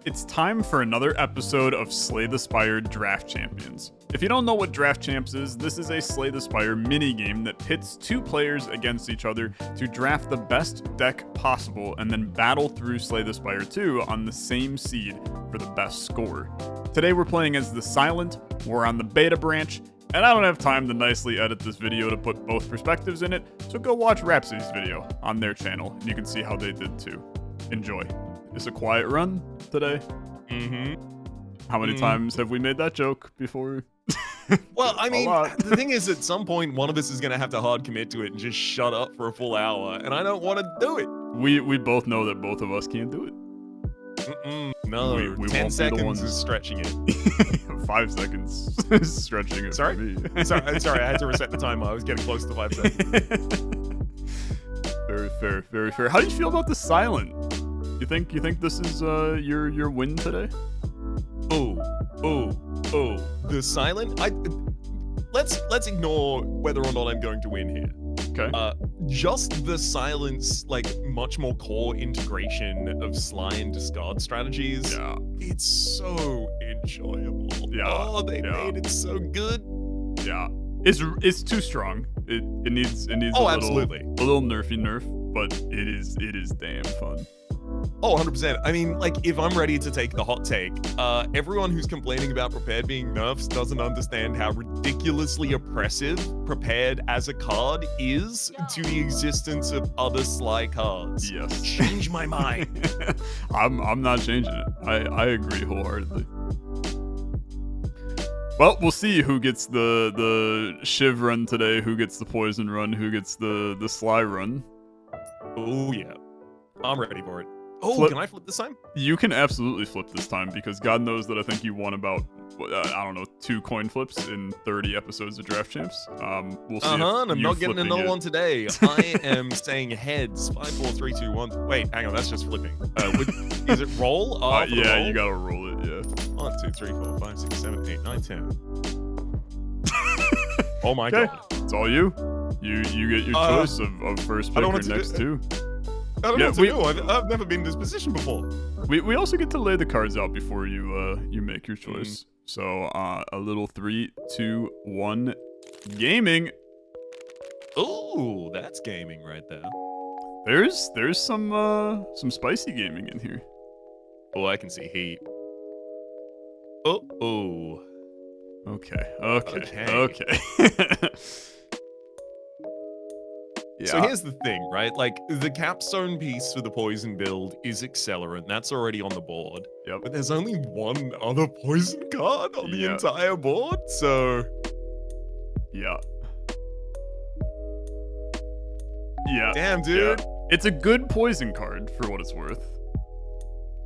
It's time for another episode of Slay the Spire Draft Champions. If you don't know what Draft Champs is, this is a Slay the Spire minigame that pits two players against each other to draft the best deck possible and then battle through Slay the Spire 2 on the same seed for the best score. Today we're playing as the Silent, we're on the beta branch, and I don't have time to nicely edit this video to put both perspectives in it, so go watch Rhapsody's video on their channel and you can see how they did too. Enjoy. It's a quiet run today. How many times have we made that joke before? Well, I mean, the thing is, at some point, one of us is going to have to hard commit to it and just shut up for a full hour, and I don't want to do it. We both know that both of us can't do it. No, we 10 won't seconds is stretching it. 5 seconds is stretching it Sorry? for me. Sorry, I had to reset the timer. I was getting close to 5 seconds. Very fair, very fair. How do you feel about the Silent? You think this is your win today? The Silent. Let's ignore whether or not I'm going to win here. Okay. Just the Silence, like much more core integration of Sly and discard strategies. Yeah. It's so enjoyable. Yeah. Oh, they made it so good. Yeah. It's too strong. It needs absolutely. a little nerf, but it is damn fun. Oh, 100%. I mean, like, if I'm ready to take the hot take, everyone who's complaining about Prepared being nerfs doesn't understand how ridiculously oppressive Prepared as a card is to the existence of other Sly cards. Yes. Change my mind. I'm not changing it. I agree wholeheartedly. Well, we'll see who gets the Shiv run today, who gets the Poison run, who gets the Sly run. Oh, yeah. I'm ready for it. Oh, can I flip this time? You can absolutely flip this time because God knows that I think you won about, I don't know, 2 coin flips in 30 episodes of Draft Champs. We'll see. And I'm not getting another one today. I am saying heads. 5, 4, 3, 2, 1. Wait, hang on, that's just flipping. Is it roll? Yeah, roll? you gotta roll it, yeah. 1, 2, 3, 4, 5, 6, 7, 8, 9, 10. Oh my god. It's all you. You get your choice of first pick or next two. I don't know what to do. I've never been in this position before. We also get to lay the cards out before you make your choice. So a little 3, 2, 1, gaming. Ooh, that's gaming right there. There's some spicy gaming in here. Oh, I can see heat. Oh. Okay. Yeah. So here's the thing, right? Like, the capstone piece for the poison build is Accelerant. That's already on the board. Yep. But there's only one other poison card on the entire board, so... Yeah. Damn, dude. Yeah. It's a good poison card, for what it's worth.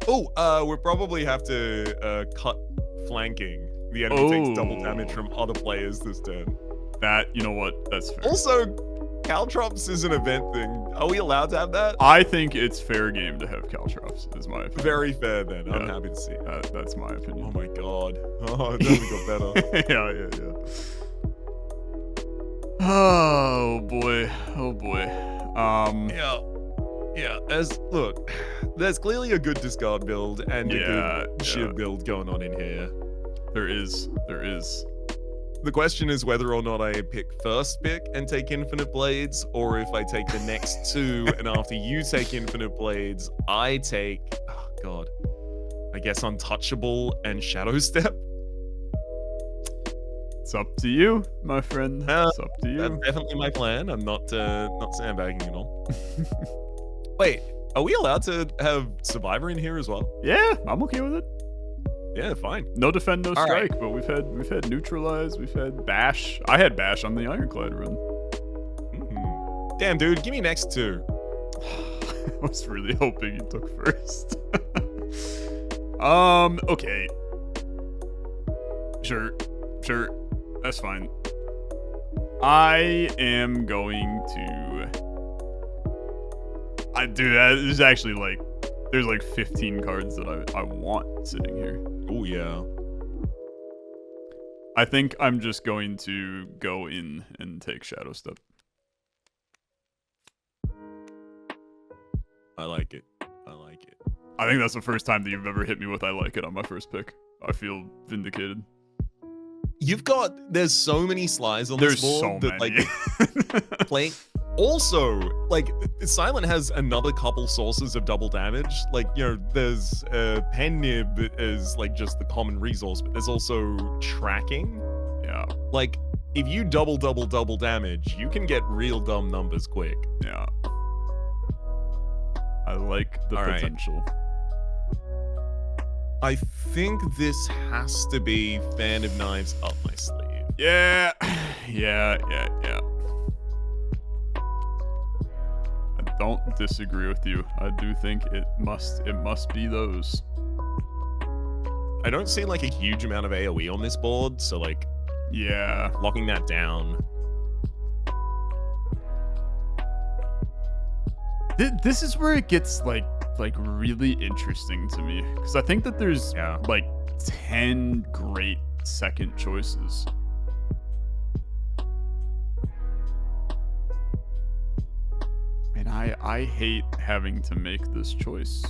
Oh, we'll probably have to cut flanking. The enemy takes double damage from other players this turn. You know what? That's fair. Also, Caltrops is an event thing. Are we allowed to have that? I think it's fair game to have Caltrops, is my opinion. Very fair, then. Yeah. I'm happy to see. That's my opinion. Oh my god. Oh, it only got better. Yeah. Oh boy. Yeah. There's clearly a good discard build and a good Shiv build going on in here. There is. The question is whether or not I pick first pick and take Infinite Blades, or if I take the next 2, and after you take Infinite Blades, I take, I guess Untouchable and Shadow Step. It's up to you, my friend. It's up to you. That's definitely my plan. I'm not sandbagging at all. Wait, are we allowed to have Survivor in here as well? Yeah, I'm okay with it. Yeah, fine. No defend, no strike, right. but we've had neutralize, we've had bash. I had bash on the Ironclad run. Damn, dude, give me next 2. I was really hoping you took first. Okay. Sure. That's fine. I am going to... there's actually there's 15 cards that I want sitting here. Oh, yeah. I think I'm just going to go in and take Shadow Step. I like it. I think that's the first time that you've ever hit me with I like it on my first pick. I feel vindicated. There's so many slides on There's this board so that many. like playing. Also, like Silent has another couple sources of double damage. Like, you know, there's pen nib is like just the common resource, but there's also tracking. Yeah. Like if you double damage, you can get real dumb numbers quick. Yeah. I like the All right. potential. I think this has to be Fan of Knives up my sleeve. Yeah. Yeah. I don't disagree with you. I do think it must be those. I don't see like a huge amount of AoE on this board, so like Yeah. locking that down. This is where it gets like really interesting to me, because I think that there's like 10 great second choices. And I hate having to make this choice.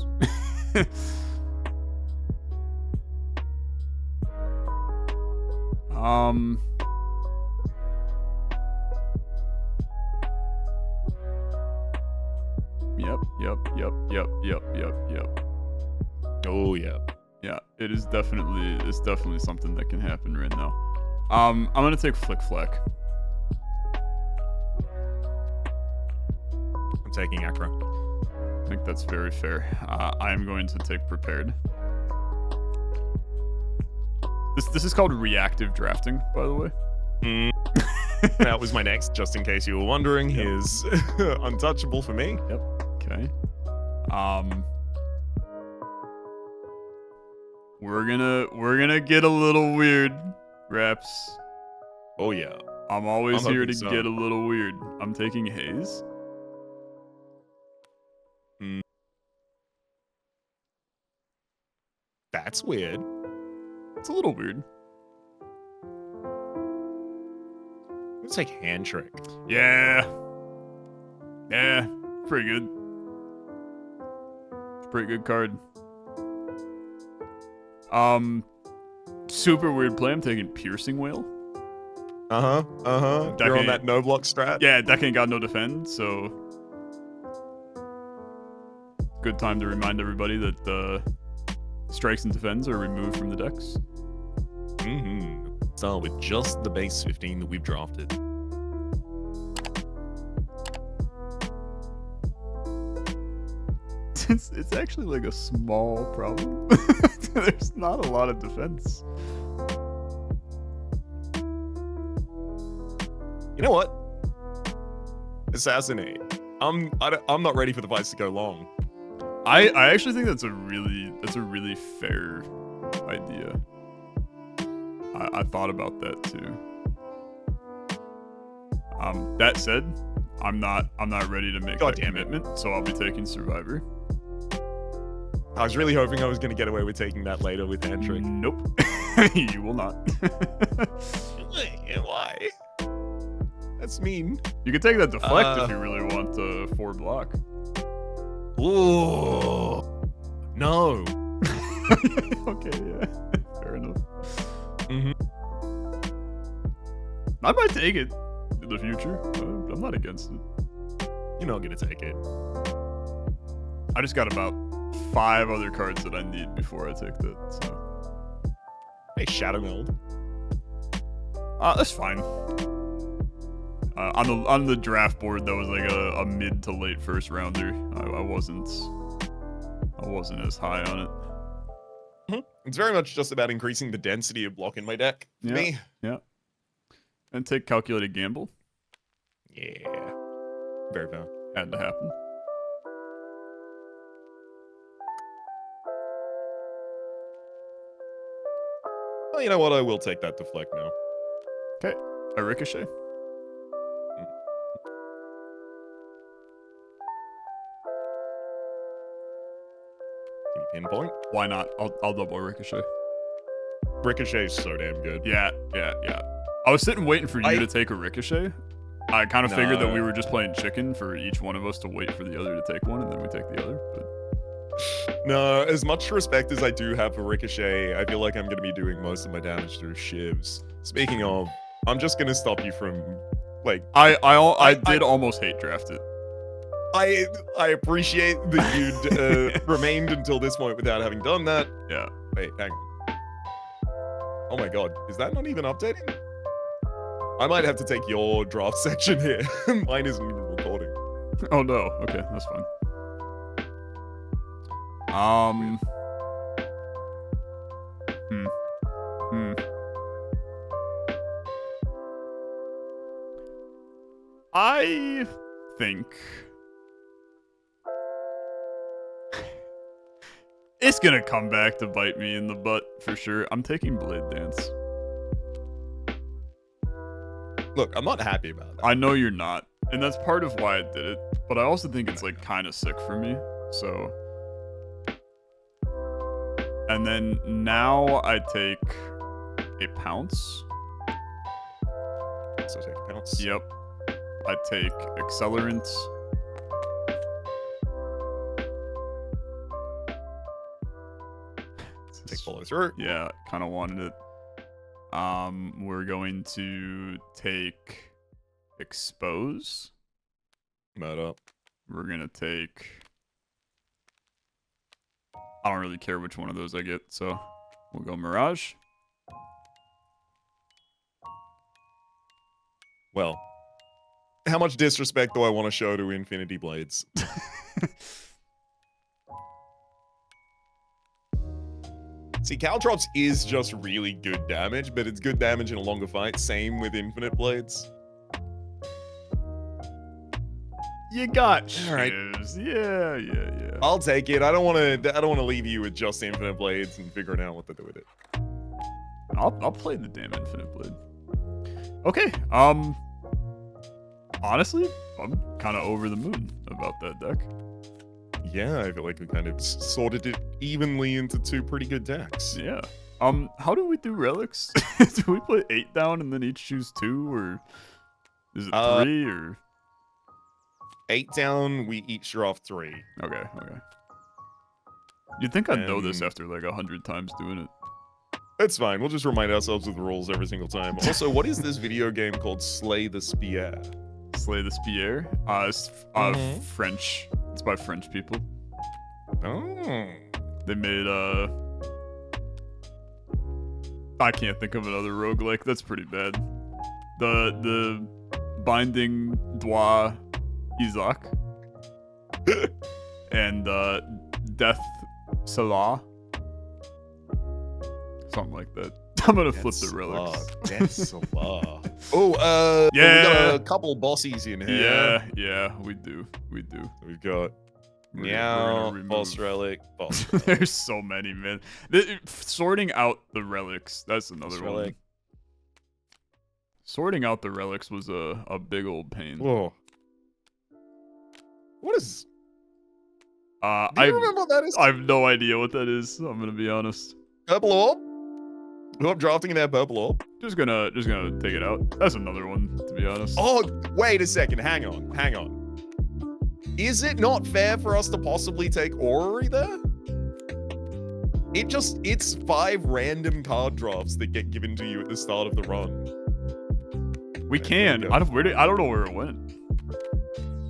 Yep. Oh yeah. Yeah, it's definitely something that can happen right now. I'm gonna take Flick Flack. I'm taking Acro. I think that's very fair. I am going to take Prepared. This is called reactive drafting, by the way. That was my next, just in case you were wondering. Yep. Here's untouchable for me. Yep. Okay. We're gonna get a little weird, Raps. Oh yeah. I'm always I'm here hoping to so. get a little weird. I'm taking Haze. That's weird. It's a little weird. Let's take Hand Trick. Yeah. Yeah. Pretty good. Pretty good card. Super weird play. I'm taking Piercing Whale. You're on that no block strat. Yeah, deck ain't got no defend, so good time to remind everybody that strikes and defends are removed from the decks. So with just the base 15 that we've drafted. It's actually like a small problem. There's not a lot of defense. You know what? Assassinate. I'm not ready for the fights to go long. I actually think that's a really fair idea. I thought about that too. That said, I'm not ready to make that commitment, so I'll be taking Survivor. I was really hoping I was going to get away with taking that later with Hand Trick. Nope. You will not. Why? That's mean. You can take that deflect if you really want 4 block. Ooh. No. Okay, yeah. Fair enough. I might take it in the future. I'm not against it. You're not going to take it. I just got about 5 other cards that I need before I take that, so. Hey, Shadow Meld. That's fine. On the draft board, that was like a mid to late first rounder. I wasn't as high on it. It's very much just about increasing the density of block in my deck. Yeah. Me. Yeah. And take Calculated Gamble. Yeah. Very fair. Had to happen. Well, you know what? I will take that deflect now. Okay. A Ricochet. Can you pinpoint? Why not? I'll double Ricochet. Ricochet's so damn good. Yeah. I was sitting waiting for you to take a Ricochet. I kind of figured that we were just playing chicken for each one of us to wait for the other to take one, and then we take the other. But No, as much respect as I do have for Ricochet, I feel like I'm going to be doing most of my damage through shivs. Speaking of, I'm just going to stop you from, like... I did almost hate draft it. I appreciate that you'd remained until this point without having done that. Yeah. Wait, hang on. Oh my god, is that not even updating? I might have to take your draft section here. Mine isn't even recording. Oh no. Okay, that's fine. I think it's gonna come back to bite me in the butt for sure. I'm taking Blade Dance. Look, I'm not happy about that. I know you're not, and that's part of why I did it, but I also think it's like kind of sick for me, so. And then now I take a Pounce. So take a Pounce. Yep. I take Accelerant. Take Follow Through. Yeah, kind of wanted it. We're going to take Expose. Murder. We're gonna take... I don't really care which one of those I get, so we'll go Mirage. Well, how much disrespect do I want to show to Infinity Blades? See, Caltrops is just really good damage, but it's good damage in a longer fight. Same with Infinite Blades. You got All right. shivs. Yeah. I'll take it. I don't want to leave you with just Infinite Blades and figuring out what to do with it. I'll play the damn Infinite Blade. Okay. Honestly, I'm kind of over the moon about that deck. Yeah, I feel like we kind of sorted it evenly into two pretty good decks. Yeah. How do we do relics? Do we put 8 down and then each choose 2, or is it 3, or 8 down, we each draft 3. Okay. You'd think I'd know this after like 100 times doing it. It's fine. We'll just remind ourselves of the rules every single time. Also, what is this video game called Slay the Spire? Slay the Spire? It's French. It's by French people. Oh. They made I can't think of another roguelike. That's pretty bad. The Binding Doigt Isaac and Death Salah. Something like that. I'm gonna flip the relics. Death Salah. Oh, yeah. We got a couple bossies in here. Yeah, we do. We've got We're Meow, gonna boss relic, boss relic. There's so many, man. Sorting out the relics, that's another Boss one. relic. Sorting out the relics was a big old pain. Whoa. What is... Do you I remember what that is? have no idea what that is. I'm gonna be honest. Purple orb? Who I'm drafting in that purple orb? Just gonna take it out. That's another one, to be honest. Oh, wait a second. Hang on. Is it not fair for us to possibly take Orrery there? It's 5 random card drafts that get given to you at the start of the run. We can. I don't know where it went.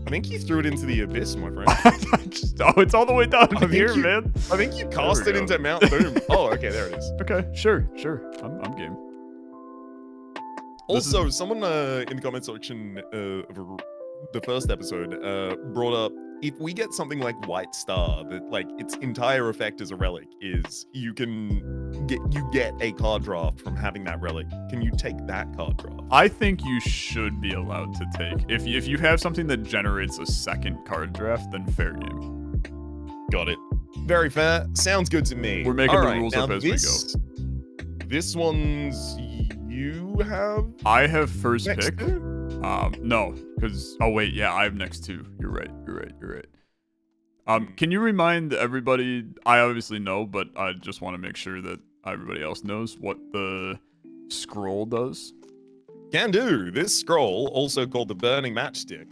I think you threw it into the abyss, my friend. It's all the way down here, man. I think you cast it into Mount Boom. Oh, okay, there it is. Okay, sure. I'm game. Also, someone in the comment section of the first episode brought up, if we get something like White Star, that like its entire effect as a relic is you get a card draft from having that relic. Can you take that card draft? I think you should be allowed to take. If you have something that generates a second card draft, then fair game. Got it. Very fair. Sounds good to me. We're making the rules up as we go. This one's you have? I have first next pick. two? No, because wait, yeah, I have next 2. You're right. Can you remind everybody? I obviously know, but I just want to make sure that everybody else knows what the scroll does. Can do. This scroll, also called the Burning Matchstick,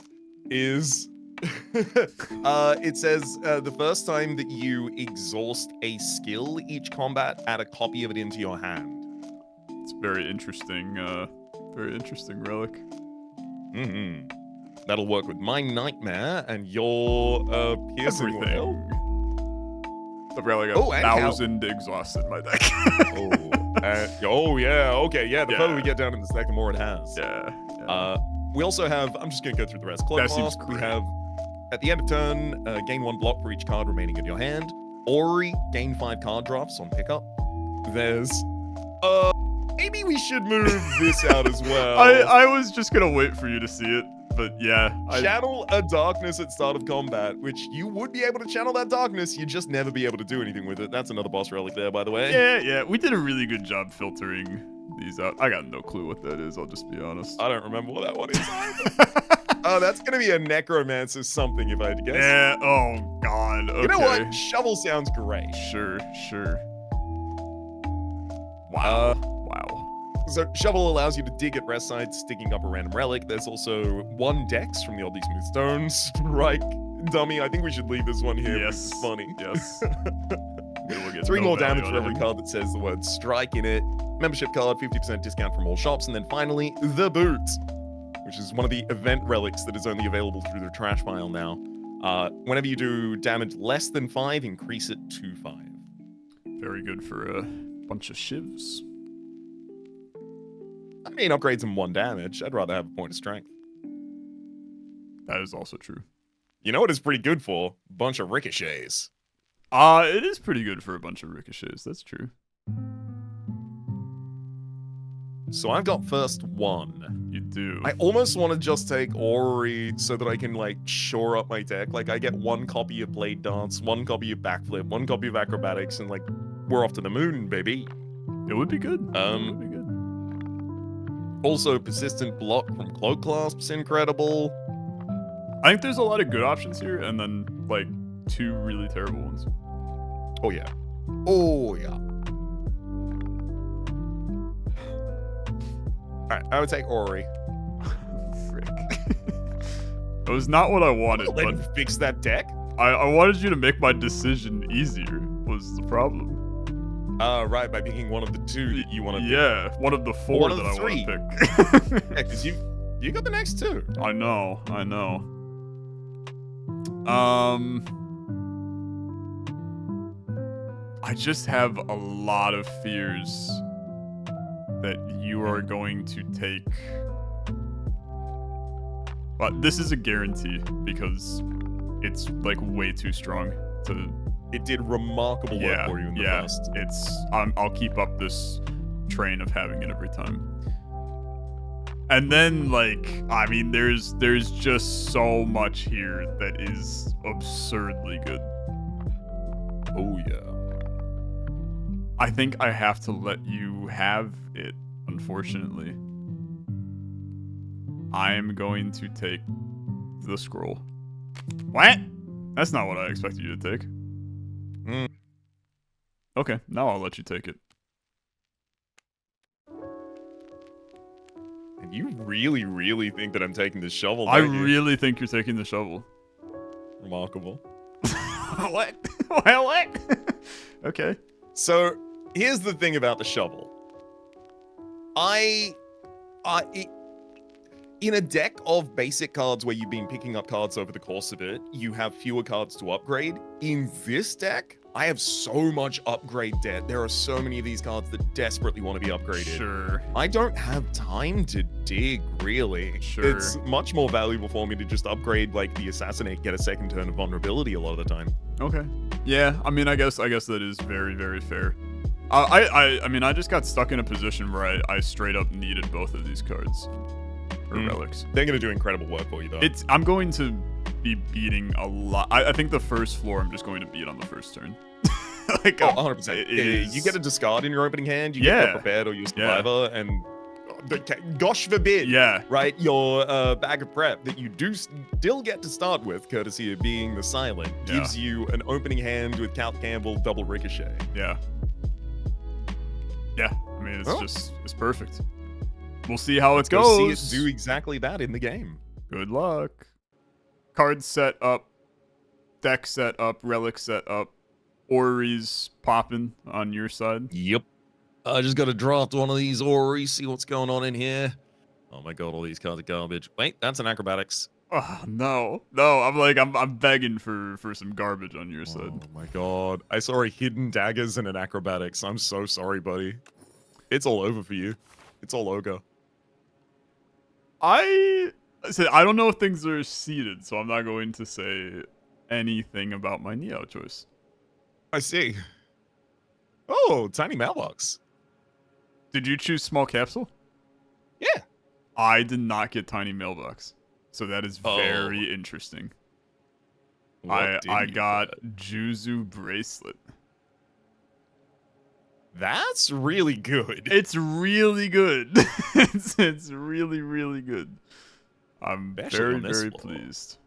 is It says the first time that you exhaust a skill each combat, add a copy of it into your hand. It's very interesting relic. Mm-hmm. That'll work with my nightmare and your piercing Everything. well. I've got like 1,000 exhausts in my deck. Oh yeah, okay, yeah. The further we get down in the stack, the more it has. Yeah. We also have. I'm just gonna go through the rest. Cloak That seems Mask, we great. have at the end of turn, gain 1 block for each card remaining in your hand. Ori, gain 5 card drafts on pickup. There's maybe we should move this out as well. I was just gonna wait for you to see it, but yeah. Channel a darkness at start of combat, which you would be able to channel that darkness, you'd just never be able to do anything with it. That's another boss relic there, by the way. Yeah. We did a really good job filtering these out. I got no clue what that is, I'll just be honest. I don't remember what that one is either. Oh, that's gonna be a necromancer something if I had to guess. Yeah, oh god, okay. You know what? Shovel sounds great. Sure. Wow. So shovel allows you to dig at rest sites, digging up a random relic. There's also 1 dex from the Oddly Smooth Stones. Strike, dummy. I think we should leave this one here. Yes. It's funny. Yes. 3 more damage for every card that says the word strike in it. Membership card, 50% discount from all shops. And then finally, the boot, which is one of the event relics that is only available through the trash pile now. Whenever you do damage less than 5, increase it to 5. Very good for a bunch of shivs. I mean, upgrades in 1 damage. I'd rather have a point of strength. That is also true. You know what it's pretty good for? A bunch of ricochets. It is pretty good for a bunch of ricochets, that's true. So I've got first 1. You do. I almost want to just take Ori so that I can, like, shore up my deck. Like, I get 1 copy of Blade Dance, 1 copy of Backflip, 1 copy of Acrobatics, and, like, we're off to the moon, baby. It would be good. It would be good. Also, Persistent Block from Cloak Clasps, incredible. I think there's a lot of good options here, and then, like, 2 really terrible ones. Oh, yeah. Oh, yeah. Alright, I would take Ori. Frick. It was not what I wanted, Let but me fix that deck. I wanted you to make my decision easier, was the problem. Right, by picking one of the 2 that you want to pick. Yeah, one of the 4 one of that the I 3. want to pick. Yeah, because you got the next 2. I know. I just have a lot of fears that you are going to take. But this is a guarantee because it's like way too strong to. It did remarkable work for you in the past. I'll keep up this train of having it every time. And then, like, I mean, there's just so much here that is absurdly good. Oh, yeah. I think I have to let you have it, unfortunately. I am going to take the scroll. What? That's not what I expected you to take. Okay, now I'll let you take it. And you really, really think that I'm taking this shovel, I don't you? really think you're taking the shovel. Remarkable. What? Well, what? Okay. So, here's the thing about the shovel. In a deck of basic cards where you've been picking up cards over the course of it, you have fewer cards to upgrade. In this deck, I have so much upgrade debt. There are so many of these cards that desperately want to be upgraded. Sure. I don't have time to dig, really. Sure. It's much more valuable for me to just upgrade, like, the Assassinate, get a second turn of vulnerability a lot of the time. Okay. Yeah, I mean, I guess that is very, very fair. I mean, I just got stuck in a position where I straight up needed both of these cards. Or relics. They're going to do incredible work for you, though. I'm going to be beating a lot. I think the first floor I'm just going to beat on the first turn. Like, 100%. You get a discard in your opening hand, you get prepared or your survivor, and gosh forbid, right, your bag of prep that you do still get to start with, courtesy of being the silent, gives you an opening hand with Count Campbell double ricochet. Yeah. I mean, it's perfect. We'll see how it goes. See it do exactly that in the game. Good luck. card set up, deck set up, relic set up, Ori's popping on your side. Yep. I just got to draft one of these Ori, see what's going on in here. Oh my god, all these cards are garbage. Wait, that's an acrobatics. Oh no, no! I'm begging for some garbage on your side. Oh my god, I saw a hidden daggers and an acrobatics. I'm so sorry, buddy. It's all over for you. It's all ogre. I said I don't know if things are seeded, so I'm not going to say anything about my Neo choice. I see. Oh, tiny mailbox. Did you choose small capsule? Yeah. I did not get tiny mailbox, so that is very interesting. I got Juzu bracelet. That's really good. It's really good. it's really, really good. I'm very, very pleased.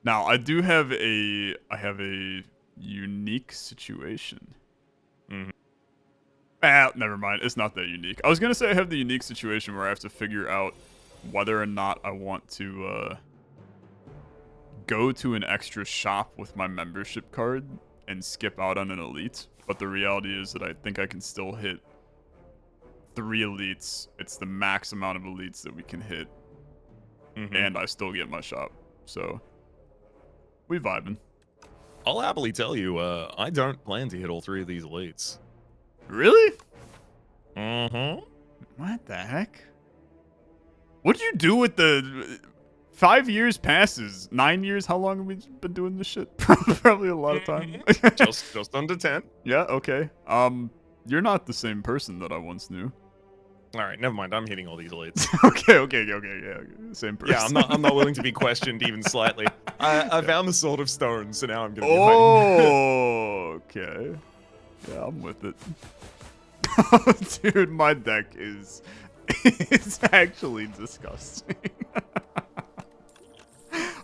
Now I do have a unique situation. Never mind. It's not that unique. I was gonna say I have the unique situation where I have to figure out whether or not I want to go to an extra shop with my membership card and skip out on an elite. But the reality is that I think I can still hit 3 elites. It's the max amount of elites that we can hit. And I still get my shop. So, we vibing. I'll happily tell you, I don't plan to hit all 3 of these elites. Really? What the heck? What'd you do with the... 5 years passes. 9 years? How long have we been doing this shit? Probably a lot of time. just under 10. Yeah, okay. You're not the same person that I once knew. All right, never mind. I'm hitting all these elites. okay, yeah, same person. Yeah, I'm not willing to be questioned even slightly. I found the Sword of Stone, so now I'm gonna be okay. Yeah, I'm with it. Dude, my deck is it's actually disgusting.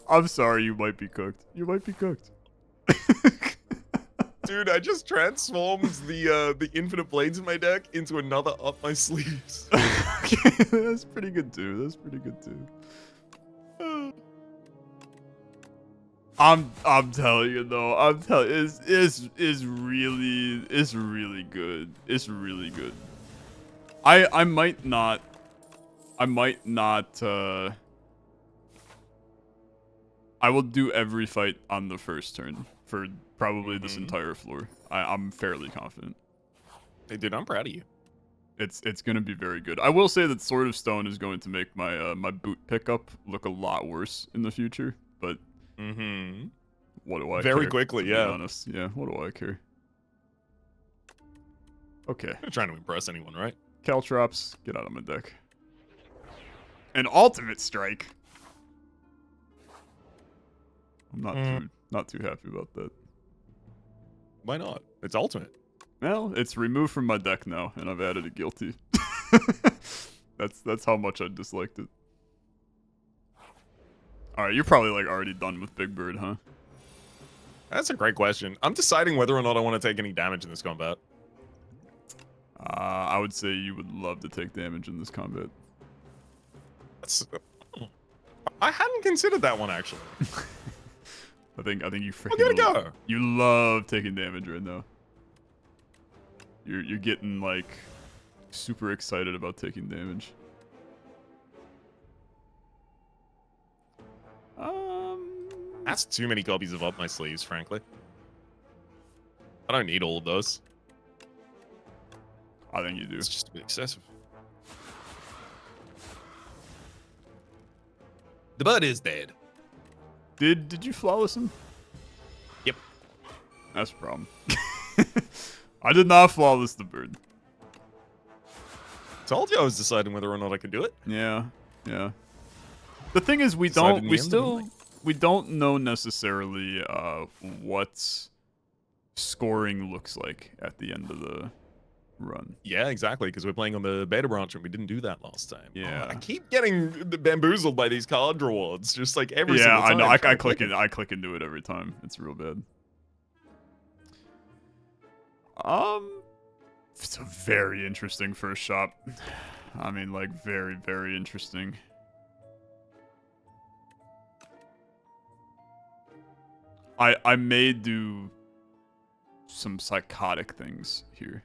I'm sorry, you might be cooked. You might be cooked. Dude, I just transformed the infinite blades in my deck into another up my sleeves. Okay, that's pretty good too. That's pretty good too. I'm telling you though. I'm telling you, is really good. It's really good. I might not. I will do every fight on the first turn for probably this entire floor. I'm fairly confident. Hey, dude, I'm proud of you. It's gonna be very good. I will say that Sword of Stone is going to make my my boot pickup look a lot worse in the future. But what do I care? Very quickly, yeah. To be honest, yeah. What do I care? Okay. I'm not trying to impress anyone, right? Caltrops, get out of my deck. An ultimate strike. I'm not too happy about that. Why not? It's ultimate. Well, it's removed from my deck now, and I've added a guilty. That's how much I disliked it. All right, you're probably like already done with Big Bird, huh? That's a great question. I'm deciding whether or not I want to take any damage in this combat. I would say you would love to take damage in this combat. I hadn't considered that one actually. I think you freaking. I'm gonna go. You love taking damage right now. You're getting like super excited about taking damage. That's too many copies of Up My Sleeves, frankly. I don't need all of those. I think you do. It's just a bit excessive. The bird is dead. Did you flawless him? Yep. That's a problem. I did not flawless the bird. Told you I was deciding whether or not I could do it. Yeah. The thing is, we don't know necessarily what scoring looks like at the end of the run. Yeah, exactly, because we're playing on the beta branch and we didn't do that last time. Yeah. I keep getting bamboozled by these card rewards, just like every single time. Yeah, I know. I click into it every time. It's real bad. It's a very interesting first shop. I mean, like, very, very interesting. I may do some psychotic things here.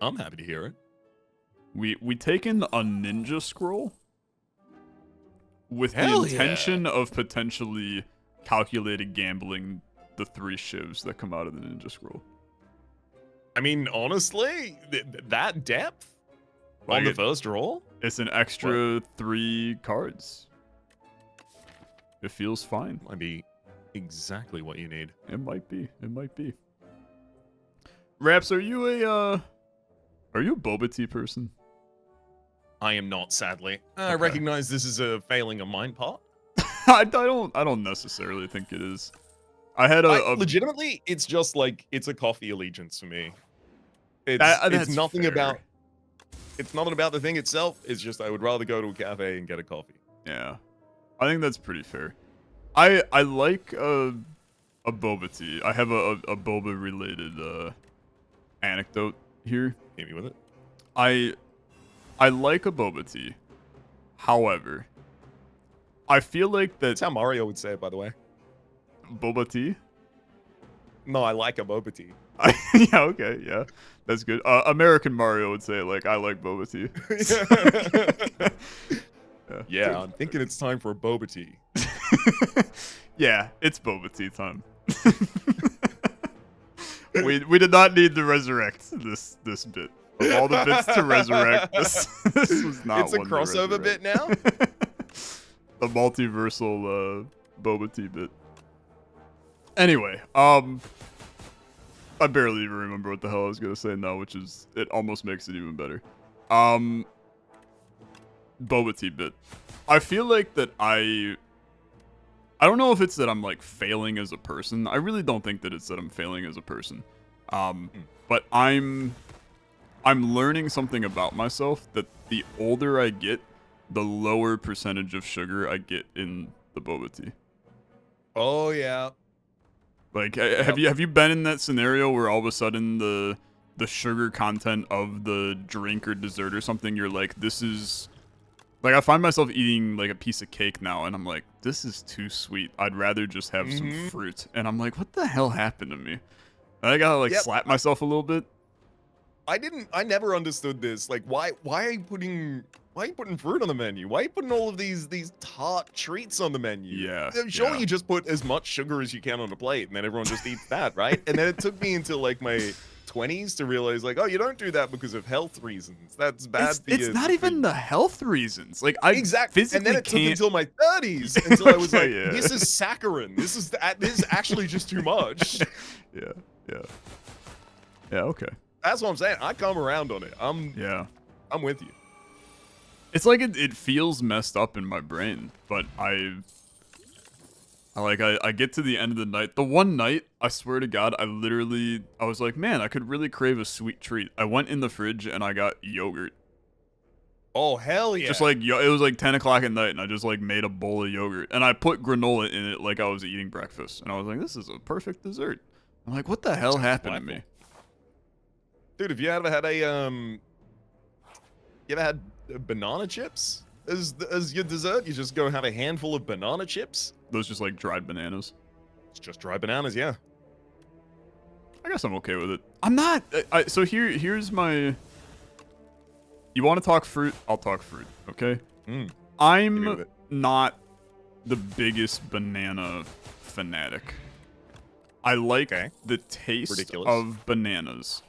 I'm happy to hear it. We taken a ninja scroll with Hell the yeah. intention of potentially calculated gambling the 3 shivs that come out of the ninja scroll. I mean, honestly, that depth Like on the first roll? It's an extra 3 cards. It feels fine. Might be exactly what you need. It might be. It might be. Raps, are you a boba tea person? I am not, sadly. I Okay. recognize this is a failing on my part. I don't necessarily think it is. I had a legitimately, it's just like it's a coffee allegiance for me. It's that's nothing fair. about. It's nothing about the thing itself. It's just I would rather go to a cafe and get a coffee. Yeah, I think that's pretty fair. I like a boba tea. I have a boba related anecdote here. Hit me with it. I like a boba tea. However, I feel like That's that how Mario would say it, by the way. boba tea. No, I like a boba tea. Yeah, okay, yeah, that's good. American Mario would say like, I like boba tea. Yeah, I'm thinking it's time for a boba tea. Yeah, it's boba tea time. we did not need to resurrect this bit. Of all the bits to resurrect, this was not. It's a one to crossover bit resurrect. now. The multiversal boba tea bit. Anyway, I barely even remember what the hell I was gonna say now, which is it almost makes it even better. Boba tea bit. I feel like that I don't know if it's that I'm like failing as a person. I really don't think that it's that I'm failing as a person. But I'm learning something about myself that the older I get, the lower percentage of sugar I get in the boba tea. Oh yeah. Like, have you been in that scenario where all of a sudden the sugar content of the drink or dessert or something, you're like, this is like, I find myself eating like a piece of cake now, and I'm like, this is too sweet. I'd rather just have some fruit. And I'm like, what the hell happened to me? And I gotta like slap myself a little bit. I never understood this. Like, why are you putting fruit on the menu? Why are you putting all of these tart treats on the menu? Yeah. Surely you just put as much sugar as you can on a plate, and then everyone just eats that, right? And then it took me into like my 20s to realize, like, oh, you don't do that because of health reasons. That's bad for you. It's not even the health reasons. Like, I physically and then it can't. took until my 30s until I was like, yeah. this is saccharin. This is actually just too much. Yeah. Okay. That's what I'm saying. I come around on it. I'm with you. It's like it feels messed up in my brain, but I get to the end of the night. The one night, I swear to God, I was like, man, I could really crave a sweet treat. I went in the fridge and I got yogurt. Oh, hell yeah. Just like, it was like 10 o'clock at night, and I just like made a bowl of yogurt. And I put granola in it like I was eating breakfast. And I was like, this is a perfect dessert. I'm like, what the hell happened to me? Dude, have you ever had banana chips as your dessert? You just go have a handful of banana chips? Those just like dried bananas. It's just dry bananas, yeah. I guess I'm okay with it. I'm not. So here's my. You want to talk fruit? I'll talk fruit. Okay. I'm not the biggest banana fanatic. I like the taste of bananas,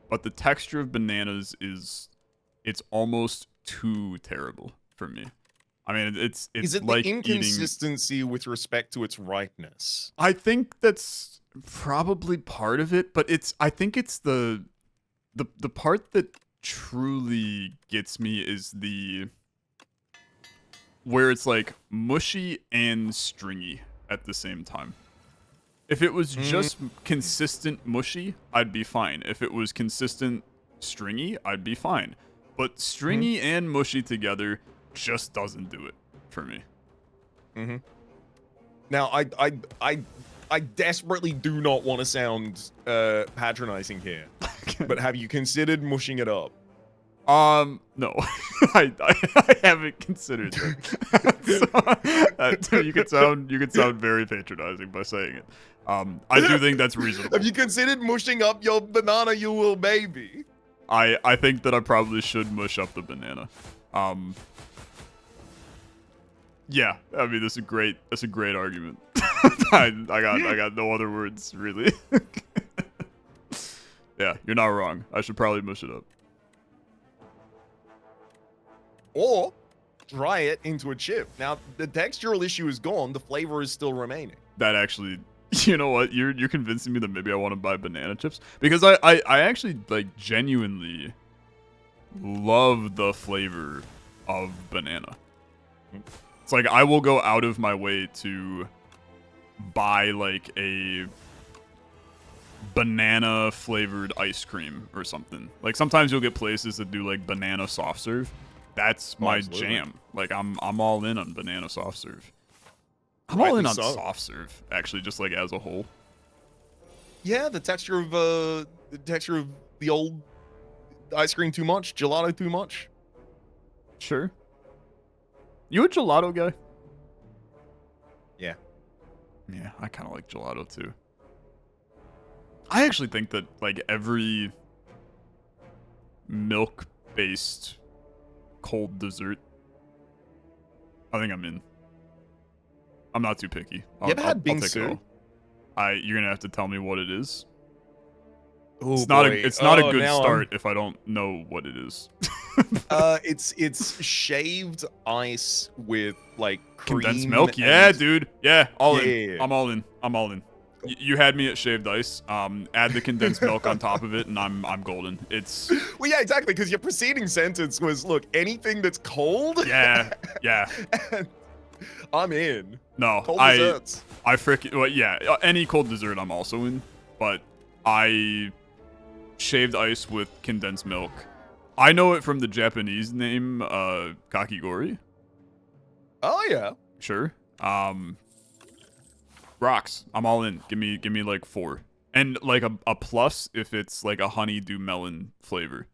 but the texture of bananas it's almost too terrible for me. I mean, it's Is it like the inconsistency with respect to its ripeness? I think that's probably part of it, but I think it's the part that truly gets me is where it's like mushy and stringy at the same time. If it was just consistent mushy, I'd be fine. If it was consistent stringy, I'd be fine. But stringy and mushy together just doesn't do it for me. Now, I desperately do not want to sound patronizing here, but have you considered mushing it up? No, I haven't considered that. So, you could sound very patronizing by saying it. I do think that's reasonable. Have you considered mushing up your banana, you will baby? I think that I probably should mush up the banana. Yeah, I mean that's a great argument. I got no other words really. Yeah, you're not wrong. I should probably mush it up. Or dry it into a chip. Now the textural issue is gone, the flavor is still remaining. That actually, you know what? You're convincing me that maybe I want to buy banana chips because I actually like genuinely love the flavor of banana. It's like I will go out of my way to buy like a banana flavored ice cream or something. Like sometimes you'll get places that do like banana soft serve. That's my jam. Like I'm all in on banana soft serve. I'm all in on soft serve actually, just like as a whole. Yeah, the texture of the old ice cream too much, gelato too much. Sure. You a gelato guy? Yeah. Yeah, I kind of like gelato too. I actually think that like every milk-based cold dessert, I think I'm in. I'm not too picky. You ever had bingsu? You're gonna have to tell me what it is. Oh, it's not a good start if I don't know what it is. It's shaved ice with like cream condensed milk. Yeah, dude. Yeah, all in. Yeah. I'm all in. Cool. You had me at shaved ice. Add the condensed milk on top of it, and I'm golden. It's well, yeah, exactly. Because your preceding sentence was, "Look, anything that's cold." Yeah. I'm in. No, cold desserts. I freaking well, yeah. Any cold dessert, I'm also in. But I shaved ice with condensed milk. I know it from the Japanese name, kakigori. Oh yeah. Sure. Rocks. I'm all in. Give me like 4. And like a plus if it's like a honeydew melon flavor.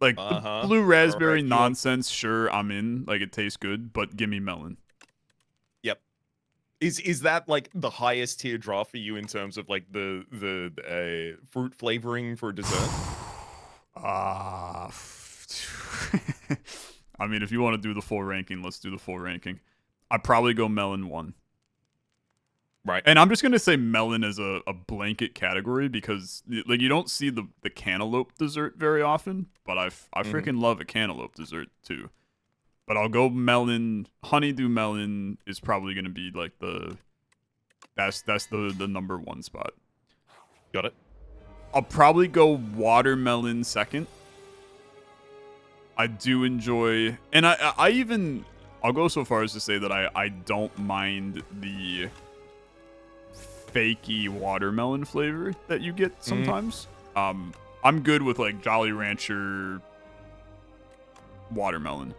Like the blue raspberry nonsense, sure, I'm in. Like it tastes good, but give me melon. Yep. Is that like the highest tier draw for you in terms of like the fruit flavoring for dessert? I mean, if you want to do the full ranking, let's do the full ranking. I'd probably go melon 1. Right. And I'm just going to say melon as a blanket category because like you don't see the cantaloupe dessert very often, but I freaking love a cantaloupe dessert too. But I'll go melon. Honeydew melon is probably going to be like that's the number 1 spot. Got it. I'll probably go watermelon second. I do enjoy, and I'll go so far as to say that I don't mind the fakey watermelon flavor that you get sometimes. I'm good with like Jolly Rancher watermelon,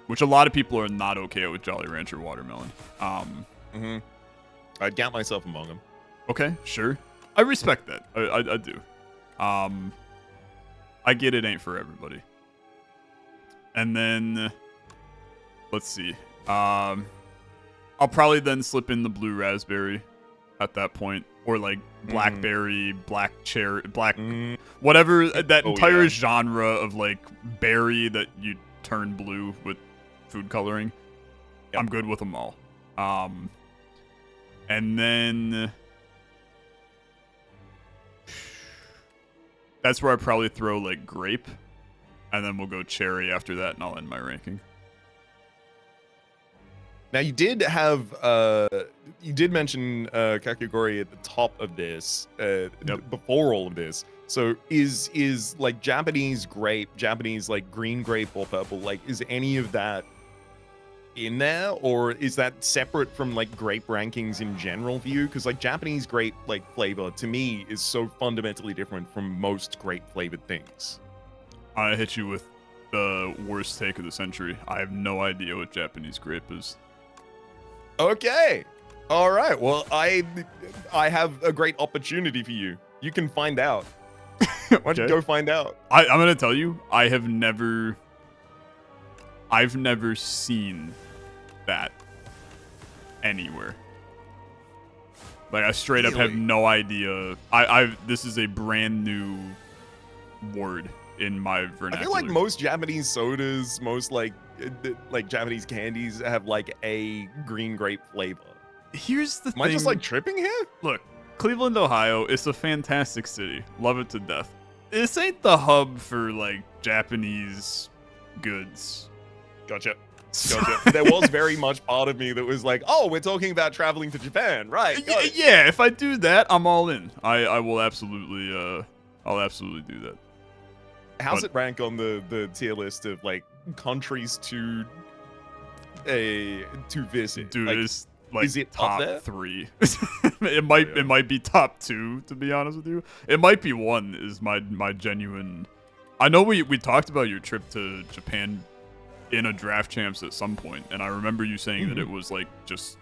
which a lot of people are not okay with Jolly Rancher watermelon. I'd count myself among them. Okay, sure. I respect that. I do. I get it ain't for everybody. And then let's see. I'll probably then slip in the blue raspberry at that point, or like blackberry, black cherry, whatever that entire genre of like berry that you turn blue with food coloring. Yep. I'm good with them all. And then that's where I probably throw like grape, and then we'll go cherry after that, and I'll end my ranking. Now you did have you did mention kakigori at the top of this before all of this. So is like Japanese grape, Japanese like green grape or purple, like is any of that in there, or is that separate from like grape rankings in general for you? Because like Japanese grape like flavor to me is so fundamentally different from most grape flavored things. I hit you with the worst take of the century. I have no idea what Japanese grape is. Okay. All right. Well, I have a great opportunity for you. You can find out. Why don't you go find out? I'm gonna tell you, I've never seen that anywhere. Like, I straight up have no idea. This is a brand new word in my vernacular. I feel like most Japanese sodas, most like Japanese candies have like a green grape flavor. Here's the thing. Am I just like tripping here? Look, Cleveland, Ohio is a fantastic city. Love it to death. This ain't the hub for like Japanese goods. Gotcha. There was very much part of me that was like, oh, we're talking about traveling to Japan, right? Yeah, if I do that, I'm all in. I will absolutely I'll absolutely do that. How's it rank on the tier list of like countries to visit? Dude, like, it's like is it top up there? 3. It might be top 2, to be honest with you. It might be 1 is my genuine. I know we talked about your trip to Japan in a draft champs at some point, and I remember you saying that it was like just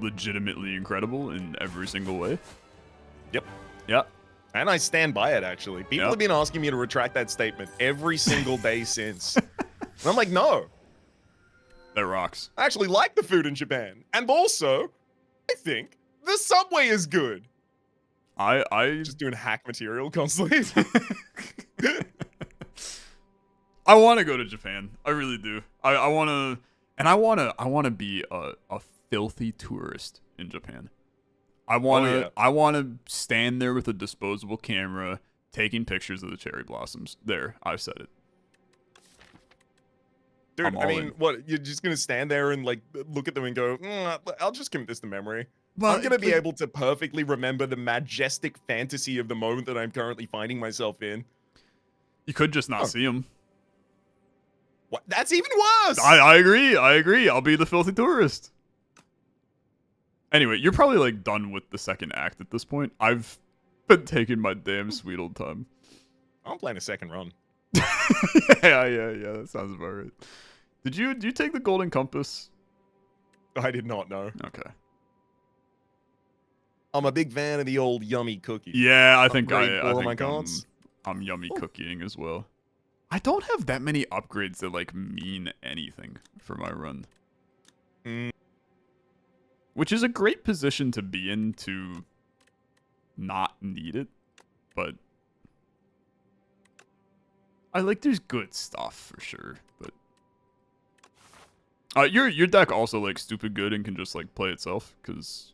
legitimately incredible in every single way. Yep. Yeah. And I stand by it, actually. People have been asking me to retract that statement every single day since. And I'm like, no. That rocks. I actually like the food in Japan. And also, I think the subway is good. I just doing hack material constantly. I want to go to Japan. I really do. I want to, and I want to be a filthy tourist in Japan. I want to I want to stand there with a disposable camera taking pictures of the cherry blossoms. There, I've said it. Dude, I mean, what, you're just going to stand there and like look at them and go, I'll just commit this to memory. Well, I'm going to be able to perfectly remember the majestic fantasy of the moment that I'm currently finding myself in. You could just not see them. What? That's even worse. I agree. I'll be the filthy tourist. Anyway, you're probably like done with the second act at this point. I've been taking my damn sweet old time. I'm playing a second run. yeah. That sounds about right. Did you take the Golden Compass? I did not know. Okay. I'm a big fan of the old yummy cookie. Yeah, I think I'm yummy cookieing as well. I don't have that many upgrades that like mean anything for my run. Which is a great position to be in to not need it, but I like there's good stuff for sure, but your deck also like stupid good and can just like play itself because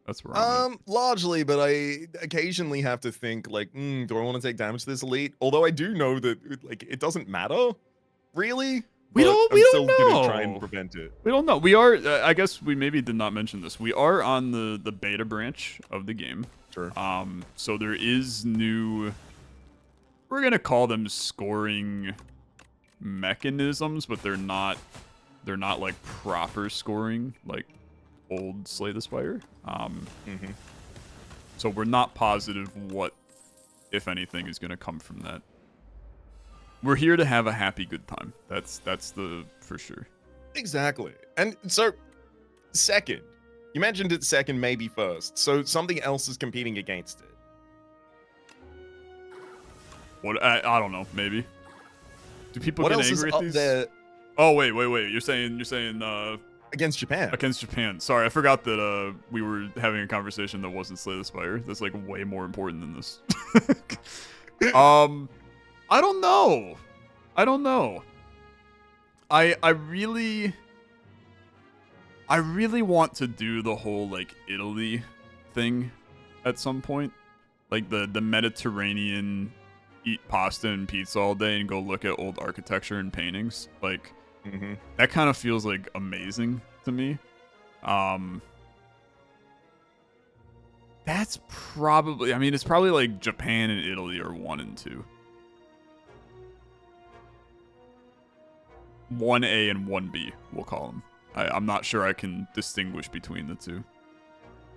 that's where I'm at. Largely, but I occasionally have to think like, do I want to take damage to this elite? Although I do know that like it doesn't matter, really. We don't know. Gonna try and prevent it. We don't know. We are. I guess we maybe did not mention this. We are on the beta branch of the game. Sure. So there is new. We're gonna call them scoring mechanisms, but they're not. They're not like proper scoring like old Slay the Spire. So we're not positive what, if anything, is gonna come from that. We're here to have a happy, good time. That's the for sure. Exactly. And so, second, you mentioned it second, maybe first. So something else is competing against it. What? I don't know. Maybe. Do people what get else angry is at up these? There? Oh wait. You're saying against Japan. Against Japan. Sorry, I forgot that we were having a conversation that wasn't Slay the Spire. That's like way more important than this. I don't know. I really want to do the whole like Italy thing at some point. Like the Mediterranean, eat pasta and pizza all day and go look at old architecture and paintings. Like that kind of feels like amazing to me. That's probably, I mean, it's probably like Japan and Italy are 1 and 2. 1A and 1B, we'll call them. I'm not sure I can distinguish between the two.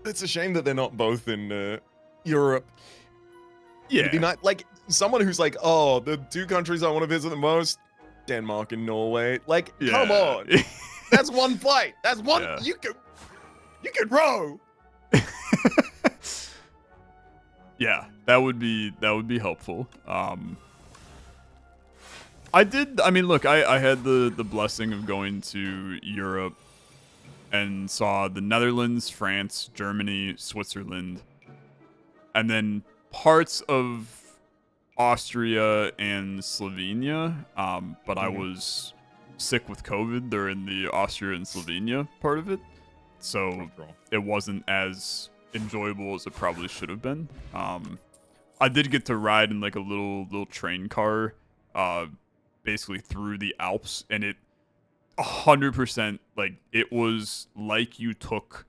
It's a shame that they're not both in Europe. Yeah. It'd be not like someone who's like, oh, the 2 countries I want to visit the most, Denmark and Norway. Like, come on. That's 1 flight. That's one. Yeah. You could row. Yeah, that would be helpful. I mean, look, I had the blessing of going to Europe and saw the Netherlands, France, Germany, Switzerland, and then parts of Austria and Slovenia. But I was sick with COVID during the Austria and Slovenia part of it, so it wasn't as enjoyable as it probably should have been. I did get to ride in like a little train car, basically through the Alps, and it 100% like it was like you took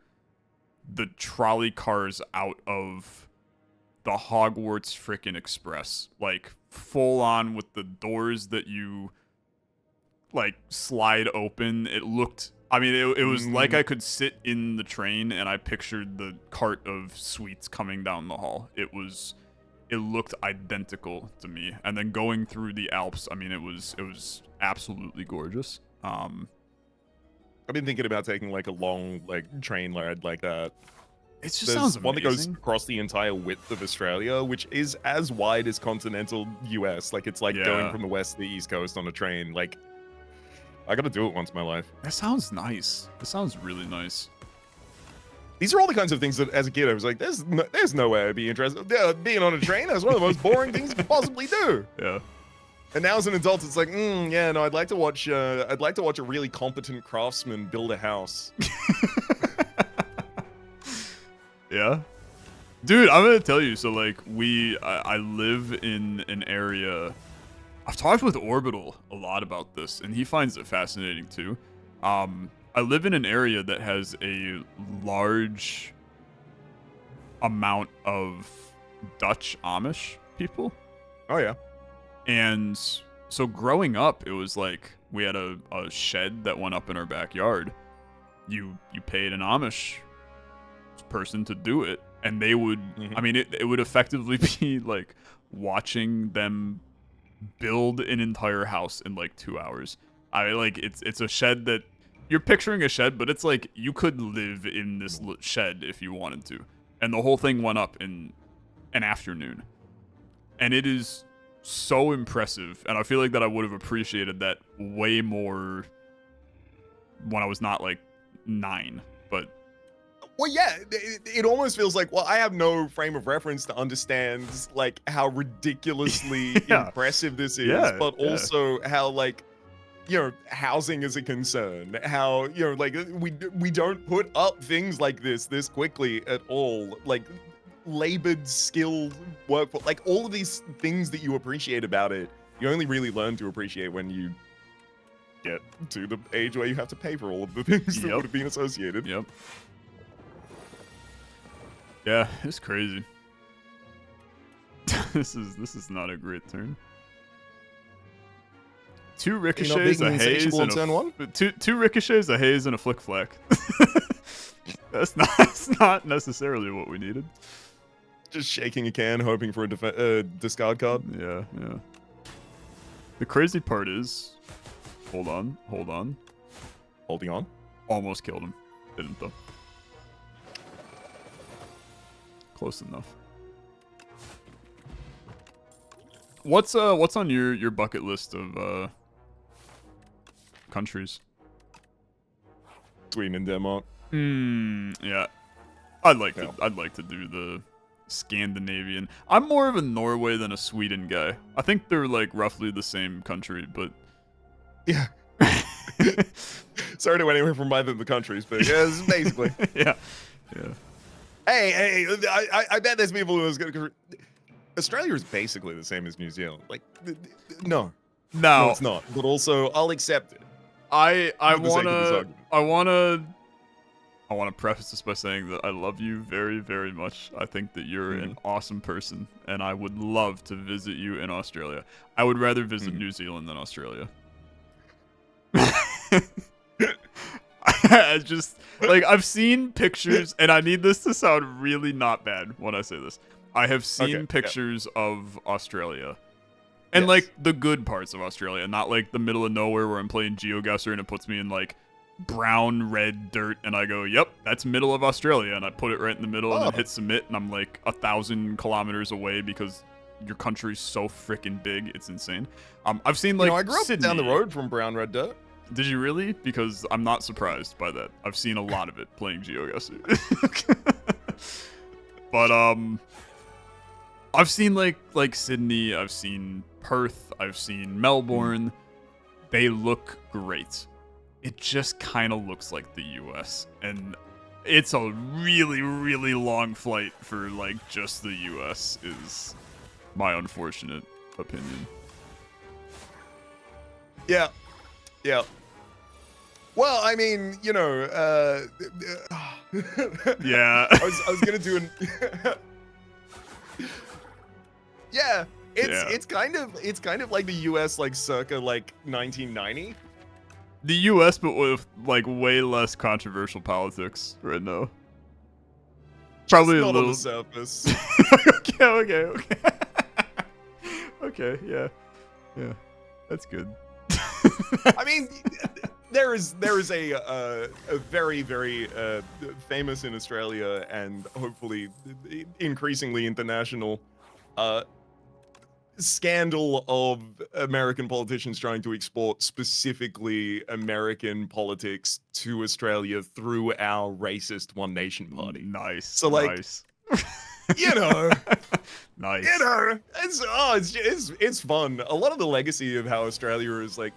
the trolley cars out of the Hogwarts frickin' Express, like full on with the doors that you like slide open. It looked, I mean, it was like I could sit in the train and I pictured the cart of sweets coming down the hall. It looked identical to me. And then going through the Alps, I mean, it was absolutely gorgeous. I've been thinking about taking like a long like train ride like that. It just There's sounds amazing. one that goes across the entire width of Australia, which is as wide as continental US. Like it's like going from the west to the east coast on a train. Like I gotta do it once in my life. That sounds nice. That sounds really nice. These are all the kinds of things that, as a kid, I was like, "There's no way I'd be interested." Yeah, being on a train, that's one of the most boring things you could possibly do. Yeah. And now as an adult, it's like, yeah, no, I'd like to watch a really competent craftsman build a house. Yeah. Dude, I'm gonna tell you, so like I live in an area. I've talked with Orbital a lot about this, and he finds it fascinating too. I live in an area that has a large amount of Dutch Amish people. Oh yeah. And so growing up, it was like we had a shed that went up in our backyard. You paid an Amish person to do it, and they would I mean it would effectively be like watching them build an entire house in like 2 hours. I like it's a shed that you're picturing a shed, but it's like you could live in this shed if you wanted to, and the whole thing went up in an afternoon, and it is so impressive. And I feel like that I would have appreciated that way more when I was not like 9, but well, yeah, it almost feels like, well, I have no frame of reference to understand like how ridiculously impressive this is, but also how like, you know, housing is a concern. How, you know, like we don't put up things like this quickly at all. Like labored, skilled work, like all of these things that you appreciate about it, you only really learn to appreciate when you get to the age where you have to pay for all of the things that would have been associated. Yep. Yeah, it's crazy. This is not a great turn. 2 ricochets, a haze, and two ricochets, a haze, and a flick flack. That's not necessarily what we needed. Just shaking a can, hoping for a discard card. Yeah. The crazy part is, hold on. Holding on. Almost killed him. Didn't though. Close enough. What's on your bucket list of countries? Sweden and Denmark. Yeah. I'd like to do the Scandinavian. I'm more of a Norway than a Sweden guy. I think they're like roughly the same country, but yeah. Sorry to go anywhere from either of the countries, but yeah, basically. Yeah. Hey, I bet there's people who is gonna. Australia is basically the same as New Zealand. Like, no, it's not. But also, I'll accept it. I wanna preface this by saying that I love you very, very much. I think that you're an awesome person, and I would love to visit you in Australia. I would rather visit New Zealand than Australia. I just like I've seen pictures, and I need this to sound really not bad when I say this. I have seen pictures of Australia, and like the good parts of Australia, not like the middle of nowhere where I'm playing GeoGuessr and it puts me in like brown, red dirt, and I go, yep, that's middle of Australia, and I put it right in the middle and then hit submit, and I'm like 1,000 kilometers away because your country's so freaking big, it's insane. I've seen like I grew up Sydney. down the road from brown red dirt. Did you really? Because I'm not surprised by that. I've seen a lot of it playing GeoGuessr. But I've seen like Sydney, I've seen Perth, I've seen Melbourne. They look great. It just kind of looks like the US, and it's a really, really long flight for like just the US is my unfortunate opinion. Yeah. Yeah. Well, I mean, Yeah. I was gonna do an yeah. It's kind of like the US like circa like 1990. The US, but with like way less controversial politics right now. Probably Just a not little on the surface. okay. Okay, yeah. That's good. I mean, there is a very, very famous in Australia and hopefully increasingly international scandal of American politicians trying to export specifically American politics to Australia through our racist One Nation party. Nice. So like, nice. Nice. It's fun. A lot of the legacy of how Australia is like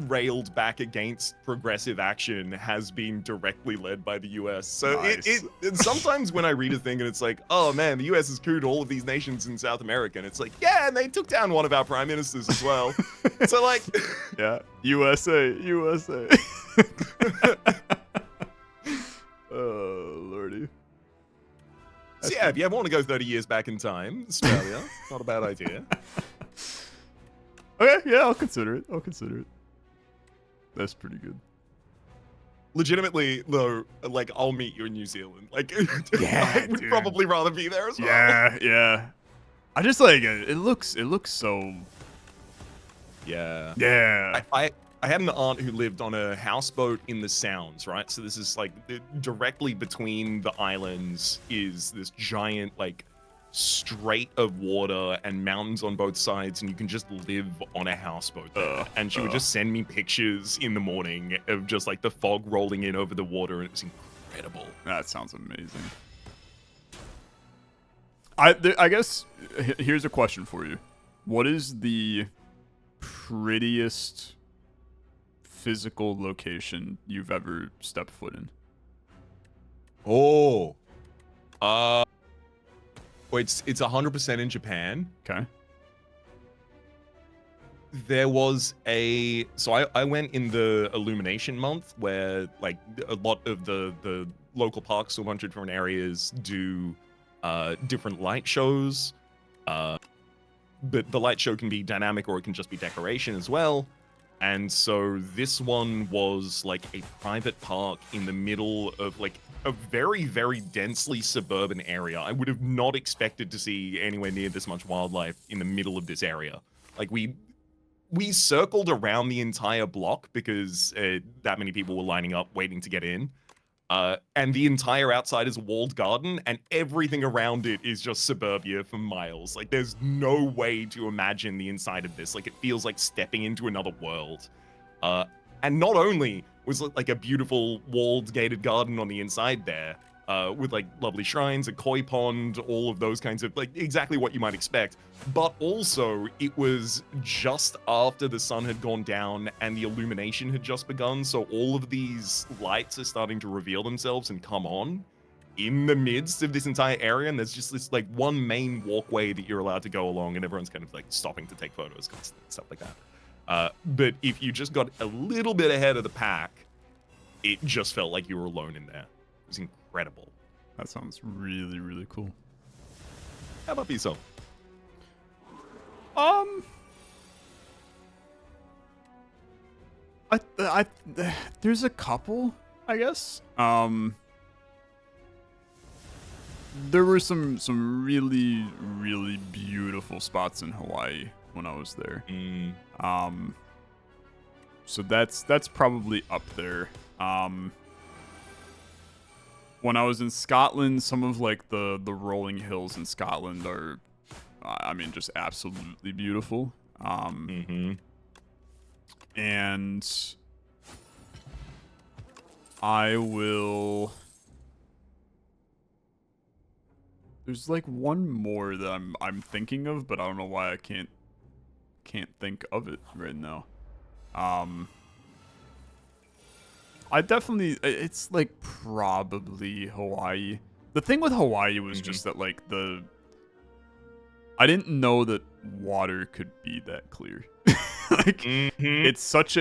railed back against progressive action has been directly led by the US. So Nice. it sometimes when I read a thing and it's like, oh man, the US has couped all of these nations in South America, and it's like, yeah, and they took down one of our prime ministers as well. So like, yeah, USA. Oh lordy. So yeah, if you ever want to go 30 years back in time, Australia, not a bad idea. Okay, yeah, I'll consider it. That's pretty good. Legitimately, though, like, I'll meet you in New Zealand. Like, Yeah, I would dude. probably rather be there as well. Yeah. I just like it. It looks so. Yeah. Yeah. I had an aunt who lived on a houseboat in the Sounds, right? So this is like directly between the islands is this giant like strait of water and mountains on both sides, and you can just live on a houseboat there. And she would just send me pictures in the morning of just like the fog rolling in over the water, and it was incredible. That sounds amazing. I guess here's a question for you. What is the prettiest physical location you've ever stepped foot in? Oh. It's 100% in Japan. Okay. There was so I went in the Illumination month where like a lot of the local parks, a bunch of different areas do different light shows. But the light show can be dynamic or it can just be decoration as well. And so this one was like a private park in the middle of like a very, very densely suburban area. I would have not expected to see anywhere near this much wildlife in the middle of this area. Like we circled around the entire block because that many people were lining up waiting to get in. And the entire outside is a walled garden, and everything around it is just suburbia for miles. Like, there's no way to imagine the inside of this. Like, it feels like stepping into another world. And not only was it like a beautiful walled gated garden on the inside there, with like lovely shrines, a koi pond, all of those kinds of like exactly what you might expect. But also it was just after the sun had gone down and the illumination had just begun. So all of these lights are starting to reveal themselves and come on in the midst of this entire area. And there's just this like one main walkway that you're allowed to go along, and everyone's kind of like stopping to take photos and stuff like that. But if you just got a little bit ahead of the pack, it just felt like you were alone in there. It was incredible. That sounds really, really cool. How about yourself? There's a couple, I guess. There were some really, really beautiful spots in Hawaii when I was there. So that's probably up there. When I was in Scotland, some of like the rolling hills in Scotland are, I mean, just absolutely beautiful. And I will. There's like one more that I'm thinking of, but I don't know why I can't think of it right now. I definitely, it's like probably Hawaii. The thing with Hawaii was just that like I didn't know that water could be that clear. Like it's such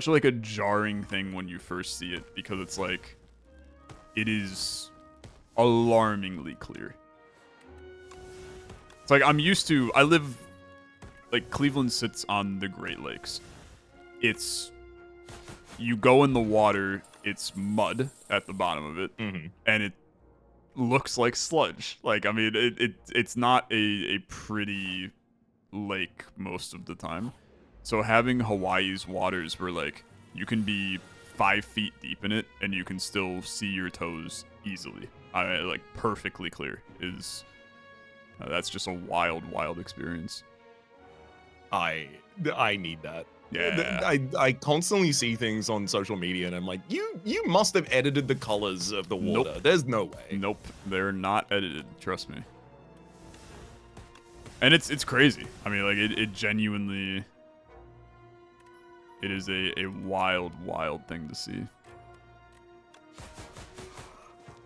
like a jarring thing when you first see it, because it's like it is alarmingly clear. It's like I live, like, Cleveland sits on the Great Lakes. You go in the water, it's mud at the bottom of it, and it looks like sludge. Like, I mean, it's not a pretty lake most of the time. So having Hawaii's waters where, like, you can be 5 feet deep in it and you can still see your toes easily, like, perfectly clear, is that's just a wild experience. I need that. Yeah. I constantly see things on social media and I'm like, you must have edited the colors of the water. Nope. There's no way. Nope, they're not edited, trust me. And it's crazy. I mean, like, it genuinely, it is a wild thing to see.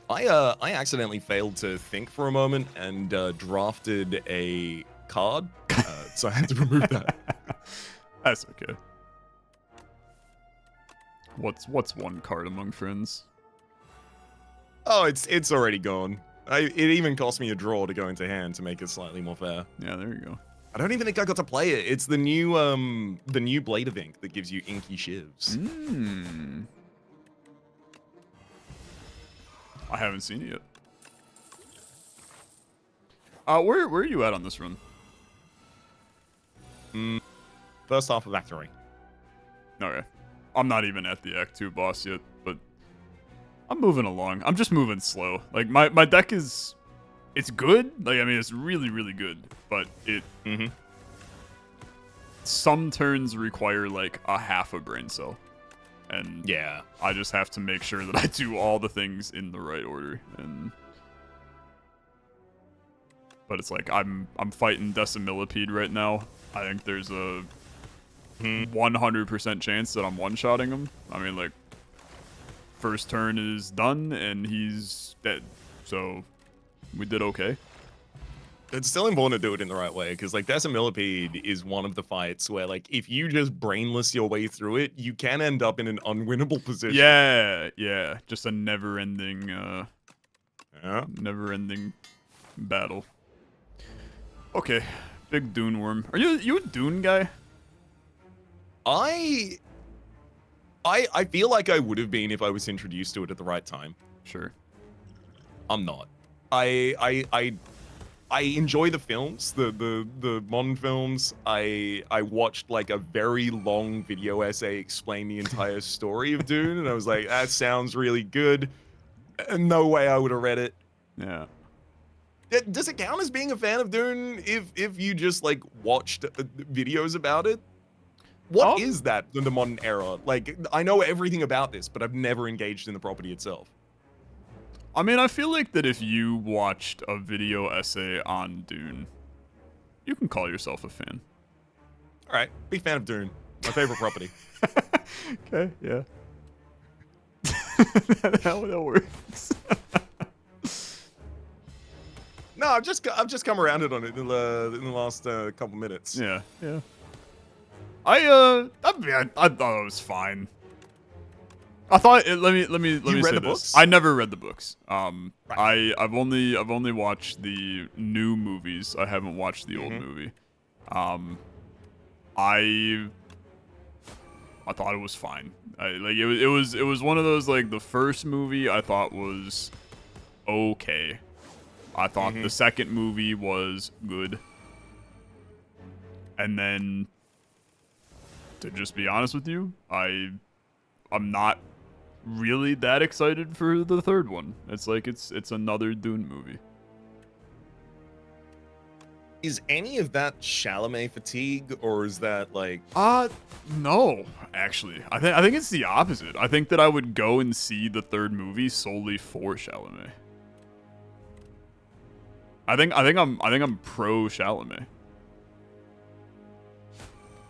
I accidentally failed to think for a moment and drafted a card, so I had to remove that. That's okay. What's one card among friends? Oh, it's already gone. It even cost me a draw to go into hand to make it slightly more fair. Yeah, there you go. I don't even think I got to play it. It's the new Blade of Ink that gives you inky shivs. I haven't seen it yet. Where are you at on this run? First half of Act 3. Okay. I'm not even at the Act 2 boss yet, but I'm moving along. I'm just moving slow. Like, my deck is, it's good. Like, I mean, it's really good, but it some turns require like a half a brain cell. And yeah, I just have to make sure that I do all the things in the right order. But it's like I'm fighting Decimillipede right now. I think there's a 100% chance that I'm one-shotting him. I mean, like, first turn is done and he's dead. So we did okay. It's still important to do it in the right way, because like Decimillipede is one of the fights where, like, if you just brainless your way through it, you can end up in an unwinnable position. Yeah, just a never-ending battle. Okay, big Dune worm. Are you a Dune guy? I feel like I would have been if I was introduced to it at the right time. Sure. I'm not. I enjoy the films, the modern films. I watched like a very long video essay explain the entire story of Dune, and I was like, that sounds really good. No way I would have read it. Yeah. Does it count as being a fan of Dune if you just like watched videos about it? What is that in the modern era? Like, I know everything about this, but I've never engaged in the property itself. I mean, I feel like that if you watched a video essay on Dune, you can call yourself a fan. All right, big fan of Dune. My favorite property. Okay, yeah. that works. No, I've just come around it on it in the last couple minutes. Yeah. I thought it was fine. I thought let me say this. Books? I never read the books. Right. I've only watched the new movies. I haven't watched the old movie. I thought it was fine. It was one of those, like, the first movie I thought was okay. I thought the second movie was good. And then, to just be honest with you, I'm not really that excited for the third one. It's like it's another Dune movie. Is any of that Chalamet fatigue, or is that like? No, actually, I think it's the opposite. I think that I would go and see the third movie solely for Chalamet. I think I'm pro Chalamet,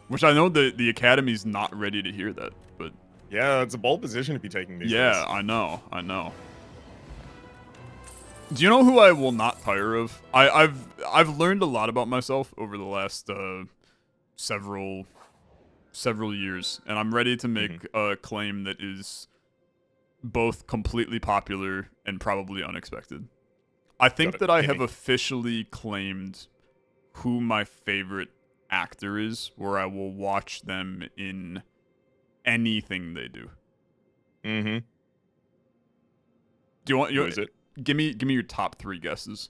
which I know the Academy's not ready to hear that, but Yeah, it's a bold position to be taking these days. yeah, I know. Do you know who I will not tire of? I've learned a lot about myself over the last several years, and I'm ready to make a claim that is both completely popular and probably unexpected. I think that I have officially claimed who my favorite actor is, where I will watch them in anything they do. Mm-hmm. Do you want? Who is it? Give me your top 3 guesses.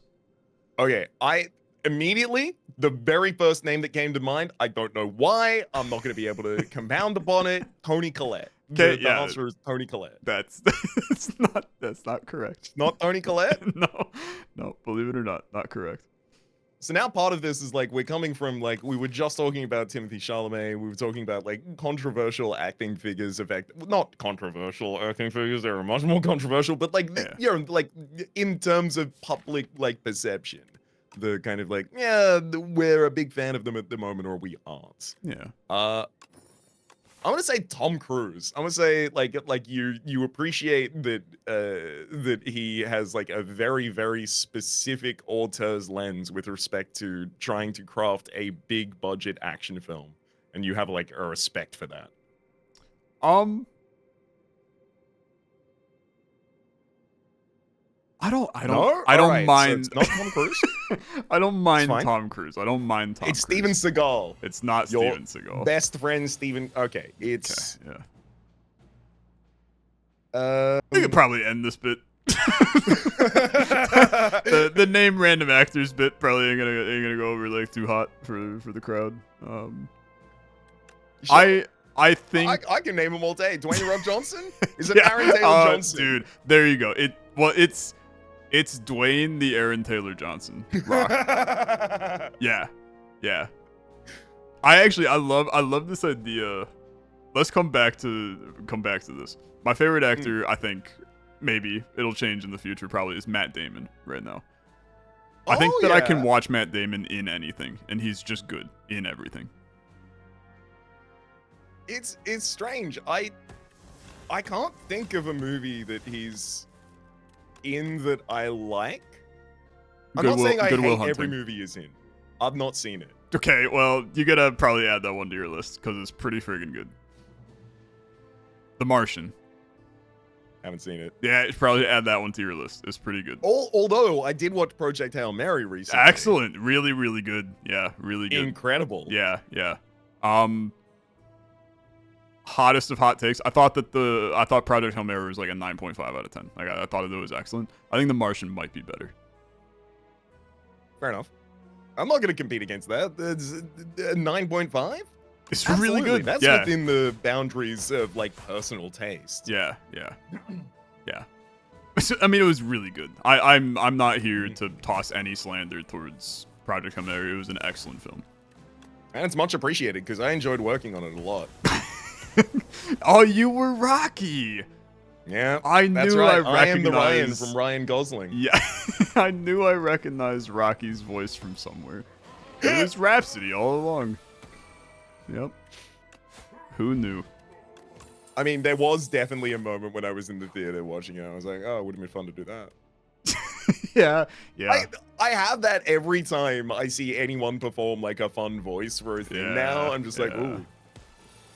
Okay, I immediately, the very first name that came to mind, I don't know why, I'm not going to be able to compound upon it, Tony Collette. The answer is Tony Collette. That's not correct. Not Tony Collette? No, believe it or not correct. So now part of this is like, we're coming from like, we were just talking about Timothée Chalamet, we were talking about like controversial acting figures, not controversial acting figures, they were much more controversial, but like, you know, like in terms of public like perception, the kind of like, yeah, we're a big fan of them at the moment, or we aren't. Yeah. I'm gonna say Tom Cruise. I'm gonna say like you appreciate that that he has like a very, very specific auteur's lens with respect to trying to craft a big budget action film, and you have like a respect for that. I don't mind. So it's not Tom Cruise. I don't mind Tom Cruise. I don't mind Tom. It's Cruise. Steven Seagal. It's not Your Steven Seagal. Best friend Steven. Okay, it's okay, yeah. We could probably end this bit. the name random actors bit probably ain't gonna go over like too hot for the crowd. Sure. I think I can name them all day. Dwayne Rock Johnson? Is it Aaron Taylor Johnson? Dude, there you go. It's Dwayne the Aaron Taylor Johnson Rock. yeah. I love this idea. Let's come back to this. My favorite actor, I think, maybe it'll change in the future, probably is Matt Damon right now. I think that I can watch Matt Damon in anything, and he's just good in everything. It's strange. I can't think of a movie that he's in that I like. I'm not saying I hate every movie he's in. I've not seen it. Okay, well, you gotta probably add that one to your list because it's pretty friggin' good. The Martian. Haven't seen it. Yeah, you should probably add that one to your list. It's pretty good. Although I did watch Project Hail Mary recently. Excellent. Really, really good. Yeah, really good. Incredible. Yeah. Hottest of hot takes. I thought Project Hail Mary was like a 9.5 out of 10. Like I thought it was excellent. I think The Martian might be better. Fair enough. I'm not going to compete against that. It's 9.5. It's really good. That's within the boundaries of like personal taste. Yeah. I mean, it was really good. I'm not here to toss any slander towards Project Hail Mary. It was an excellent film, and it's much appreciated because I enjoyed working on it a lot. Oh, you were Rocky. Yeah, I knew right. I am the Ryan from Ryan Gosling. Yeah, I knew I recognized Rocky's voice from somewhere. It was Rhapsody all along. Yep. Who knew? I mean, there was definitely a moment when I was in the theater watching it. I was like, oh, it would have been fun to do that. Yeah. I have that every time I see anyone perform like a fun voice for a thing now. I'm just like, ooh,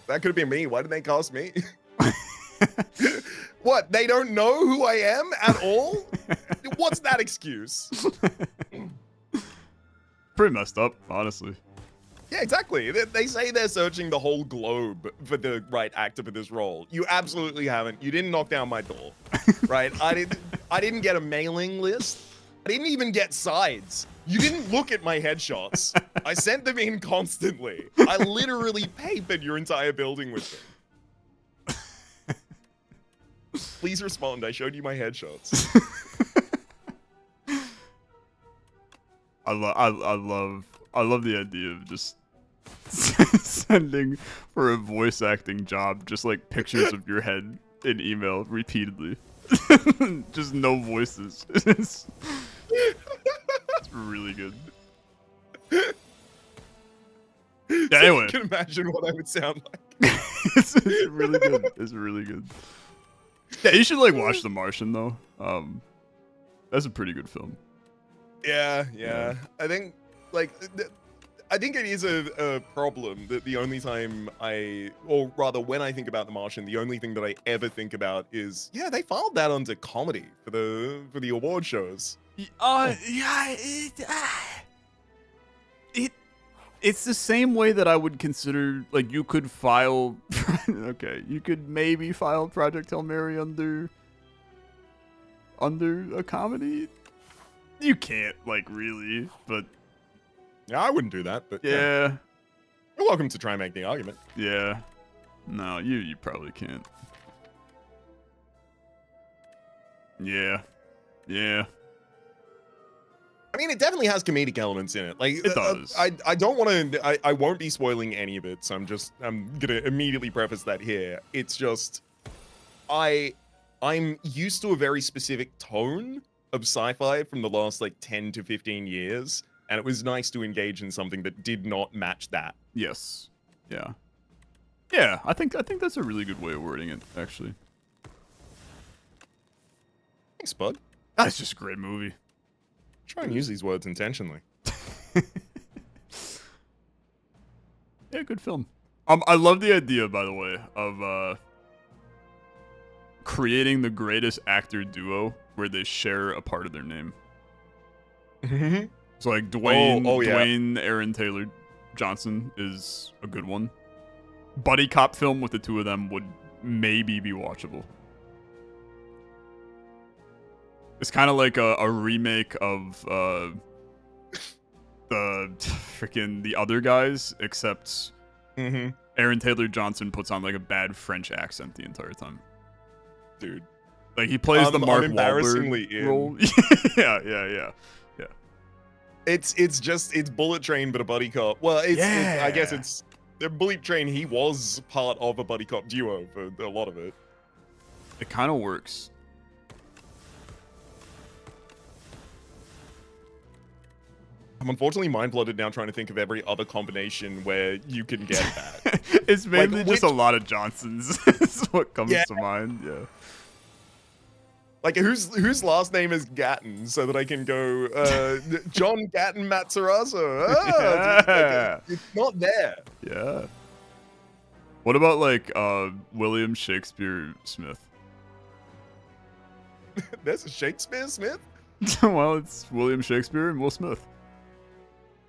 that could have been me. Why did they cast me? What? They don't know who I am at all? What's that excuse? Pretty messed up, honestly. Yeah, exactly. They say they're searching the whole globe for the right actor for this role. You absolutely haven't. You didn't knock down my door, right? I didn't get a mailing list. I didn't even get sides. You didn't look at my headshots. I sent them in constantly. I literally papered your entire building with them. Please respond. I showed you my headshots. I love the idea of just sending for a voice acting job, just like pictures of your head in email repeatedly. Just no voices. It's really good. Yeah, anyway. You can imagine what I would sound like. It's really good. It's really good. Yeah, you should like watch The Martian though. That's a pretty good film. Yeah. I think like I think it is a problem that the only time or rather when I think about The Martian, the only thing that I ever think about is they filed that under comedy for the award shows. It's the same way that I would consider like you could file you could maybe file Project Hail Mary under a comedy. You can't like really, but Yeah, I wouldn't do that, but yeah. You're welcome to try and make the argument. Yeah. No, you probably can't. Yeah. I mean, it definitely has comedic elements in it. Like it does. I don't want to. I won't be spoiling any of it, so I'm gonna immediately preface that here. It's just I'm used to a very specific tone of sci-fi from the last like 10 to 15 years, and it was nice to engage in something that did not match that. Yes. Yeah. I think that's a really good way of wording it, actually. Thanks, bud. That's just a great movie. Try and use these words intentionally. Yeah, good film. I love the idea, by the way, of creating the greatest actor duo where they share a part of their name. So like Dwayne Aaron Taylor Johnson is a good one. Buddy cop film with the two of them would maybe be watchable. It's kind of like a remake of the Other Guys, except Aaron Taylor Johnson puts on like a bad French accent the entire time. Dude, like he plays the Mark Wahlberg Wahlberg role. Yeah. It's Bullet Train, but a buddy cop. Well, I guess it's the Bullet Train. He was part of a buddy cop duo for a lot of it. It kind of works. I'm unfortunately mind-blooded now trying to think of every other combination where you can get that. It's mainly just a lot of Johnsons is what comes to mind, yeah. Like, whose last name is Gatton so that I can go, John Gatton Matsurazzo. It's not there. Yeah. What about, like, William Shakespeare Smith? There's a Shakespeare Smith? Well, it's William Shakespeare and Will Smith.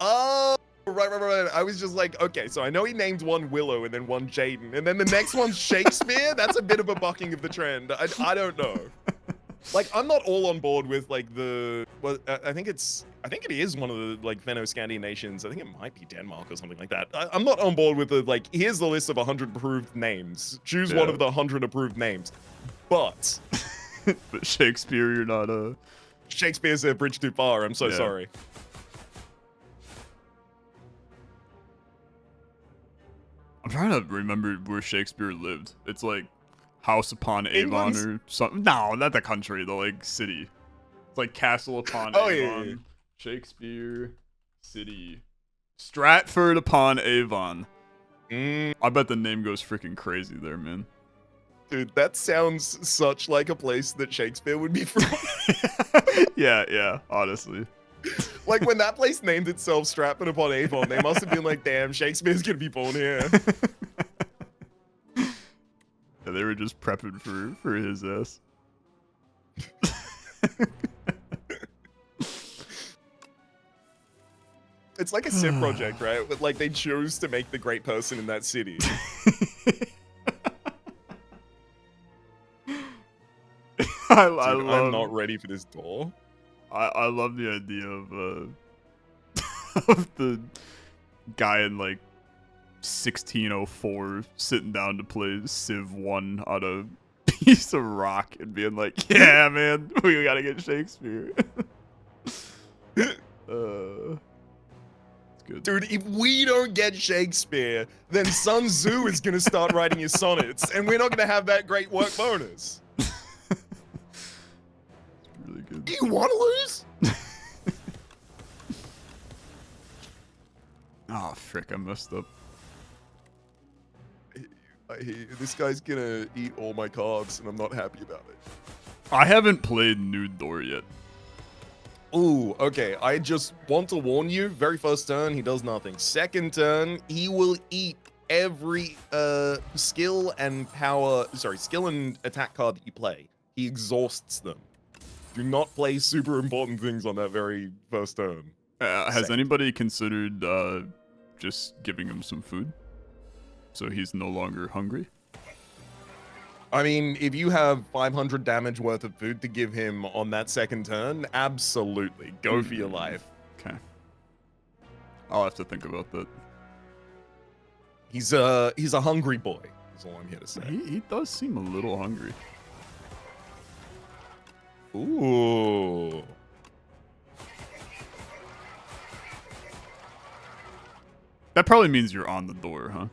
Oh, right. I was just like, okay, so I know he named one Willow and then one Jaden, and then the next one's Shakespeare? That's a bit of a bucking of the trend. I don't know. Like, I'm not all on board with, like, I think it is one of the, like, Fenno-Scandi nations. I think it might be Denmark or something like that. I'm not on board with here's the list of 100 approved names. Choose one of the 100 approved names. But... But Shakespeare, you're not a... Shakespeare's a bridge too far. I'm so sorry. I'm trying to remember where Shakespeare lived. It's like House upon Avon or something. No, not the country, the like city. It's like Castle upon Avon. Yeah. Shakespeare City. Stratford upon Avon. I bet the name goes freaking crazy there, man. Dude, that sounds such like a place that Shakespeare would be from. Yeah, honestly. Like, when that place named itself Stratford upon Avon, they must have been like, damn, Shakespeare's gonna be born here. Yeah, they were just prepping for his ass. It's like a sim project, right? Like, they chose to make the great person in that city. I'm not ready for this door. I love the idea of the guy in like 1604 sitting down to play Civ 1 on a piece of rock and being like, yeah, man, we gotta get Shakespeare. It's good. Dude, if we don't get Shakespeare, then Sun Tzu is going to start writing his sonnets, and we're not going to have that great work bonus. It's really good. Do you want to lose? Oh, frick, I messed up. This guy's going to eat all my cards, and I'm not happy about it. I haven't played Nude Door yet. Ooh, okay. I just want to warn you, very first turn, he does nothing. Second turn, he will eat every skill and attack card that you play. He exhausts them. Do not play super important things on that very first turn. Has anybody considered just giving him some food so he's no longer hungry? I mean, if you have 500 damage worth of food to give him on that second turn, absolutely. Go for your life. Okay. I'll have to think about that. He's a hungry boy, is all I'm here to say. He does seem a little hungry. Ooh. That probably means you're on the door, huh?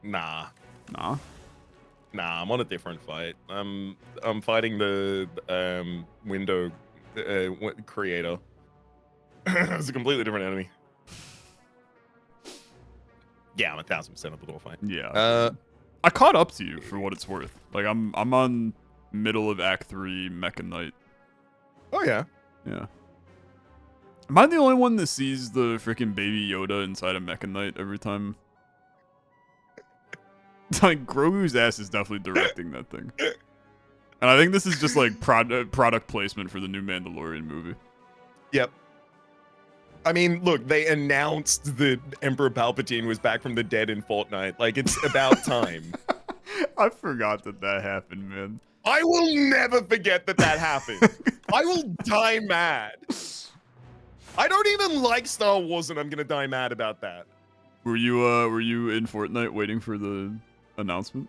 Nah. Nah? Nah, I'm on a different fight. I'm fighting the window creator. It's a completely different enemy. Yeah, I'm 1000% on the door fight. Yeah. I caught up to you for what it's worth. Like I'm on middle of Act 3 Mecha Knight. Oh yeah. Yeah. Am I the only one that sees the freaking baby Yoda inside a Mecha Knight every time? Like, Grogu's ass is definitely directing that thing. And I think this is just, like, product placement for the new Mandalorian movie. Yep. I mean, look, they announced that Emperor Palpatine was back from the dead in Fortnite. Like, it's about time. I forgot that happened, man. I will never forget that happened. I will die mad. I don't even like Star Wars, and I'm gonna die mad about that. Were you in Fortnite waiting for the announcement?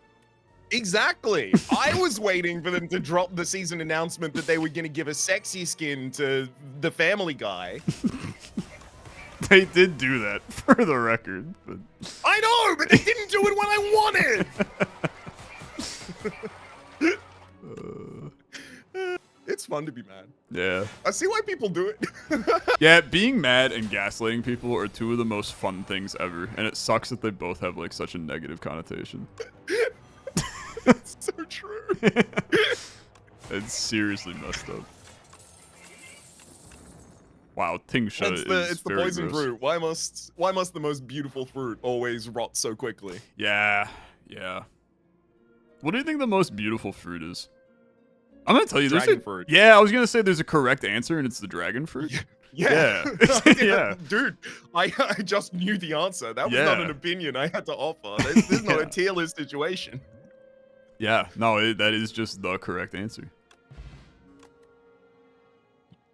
Exactly. I was waiting for them to drop the season announcement that they were going to give a sexy skin to the Family Guy. They did do that, for the record. But... I know, but they didn't do it when I wanted. It's fun to be mad. Yeah. I see why people do it. Yeah, being mad and gaslighting people are two of the most fun things ever, and it sucks that they both have like such a negative connotation. It's so true. It's seriously messed up. Wow, Tingsha is it's the poison fruit. Why must the most beautiful fruit always rot so quickly? Yeah, yeah. What do you think the most beautiful fruit is? I'm gonna tell you, dragon fruit. Yeah, I was gonna say there's a correct answer, and it's the dragon fruit. Yeah. Yeah. Dude, I just knew the answer. That was not an opinion I had to offer. This is not a tier list situation. Yeah, no, that is just the correct answer.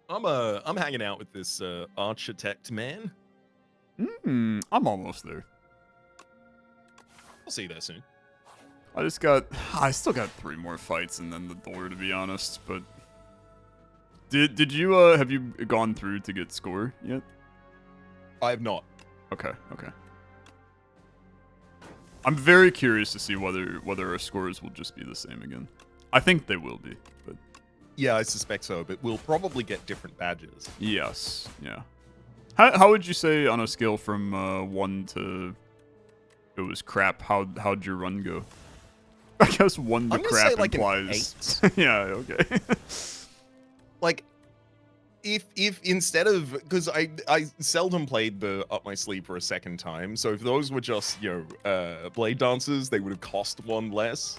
I'm hanging out with this architect man. I'm almost there. I'll see you there soon. I still got 3 more fights and then the door, to be honest. But did you have you gone through to get score yet? I have not. Okay. I'm very curious to see whether our scores will just be the same again. I think they will be, but yeah, I suspect so. But we'll probably get different badges. Yes. Yeah. How would you say on a scale from 1 to it was crap? How'd your run go? I guess 1 to crap like implies. Yeah, okay. Like, if instead of, because I seldom played the Up My Sleeve for a second time, so if those were just blade dances, they would have cost 1 less.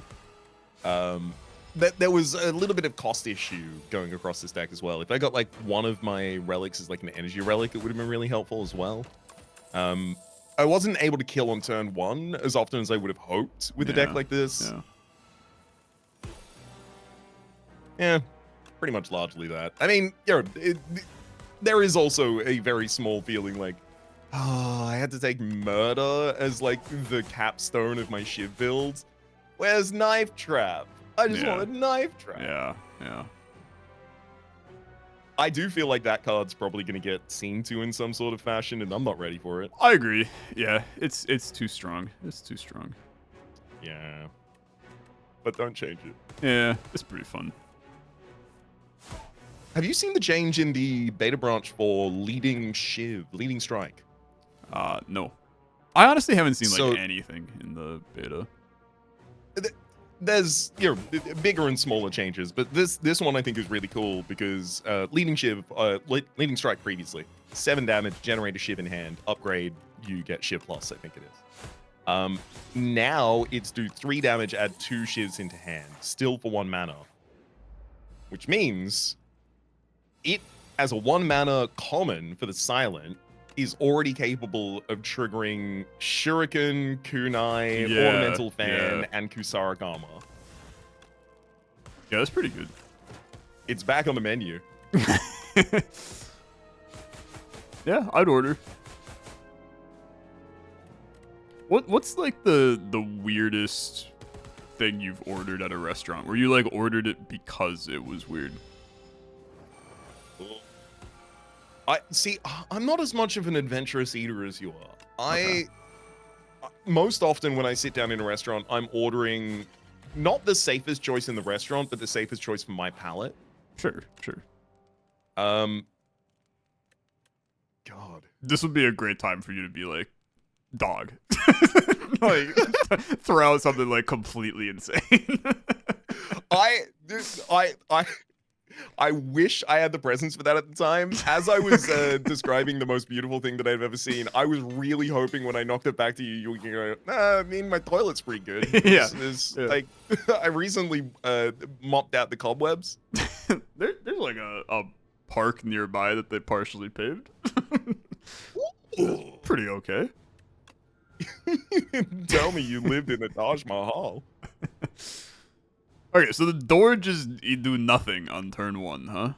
There was a little bit of cost issue going across this deck as well. If I got like one of my relics as like an energy relic, it would have been really helpful as well. I wasn't able to kill on turn 1 as often as I would have hoped with a deck like this. Yeah, pretty much largely that. I mean, there is also a very small feeling like, oh, I had to take murder as like the capstone of my Shiv build. Where's Knife Trap? I just Yeah. want a Knife Trap. Yeah, yeah. I do feel like that card's probably going to get seen to in some sort of fashion, and I'm not ready for it. I agree. Yeah, it's too strong. It's too strong. Yeah. But don't change it. Yeah, it's pretty fun. Have you seen the change in the beta branch for leading strike? No. I honestly haven't seen So- like anything in the beta. There's bigger and smaller changes, but this one I think is really cool because leading strike previously 7 damage, generate a shiv in hand, upgrade, you get shiv plus, I think it is. Now it's do 3 damage, add 2 shivs into hand, still for 1 mana, which means it as a 1 mana common for the silent is already capable of triggering Shuriken, Kunai, Yeah, Ornamental Fan, yeah. and Kusarek Armor. Yeah, that's pretty good. It's back on the menu. Yeah, I'd order. What's like the weirdest thing you've ordered at a restaurant? Where you like ordered it because it was weird? I'm not as much of an adventurous eater as you are. Okay. Most often when I sit down in a restaurant, I'm ordering not the safest choice in the restaurant, but the safest choice for my palate. Sure. God. This would be a great time for you to be like, dog. Like, throw out something like completely insane. I wish I had the presence for that at the time. As I was describing the most beautiful thing that I've ever seen, I was really hoping when I knocked it back to you, you were going, I mean, my toilet's pretty good. Yeah. Yeah. Like, I recently mopped out the cobwebs. There's like a park nearby that they partially paved. It's pretty okay. Tell me you lived in the Taj Mahal. Okay, so the door just do nothing on turn 1, huh?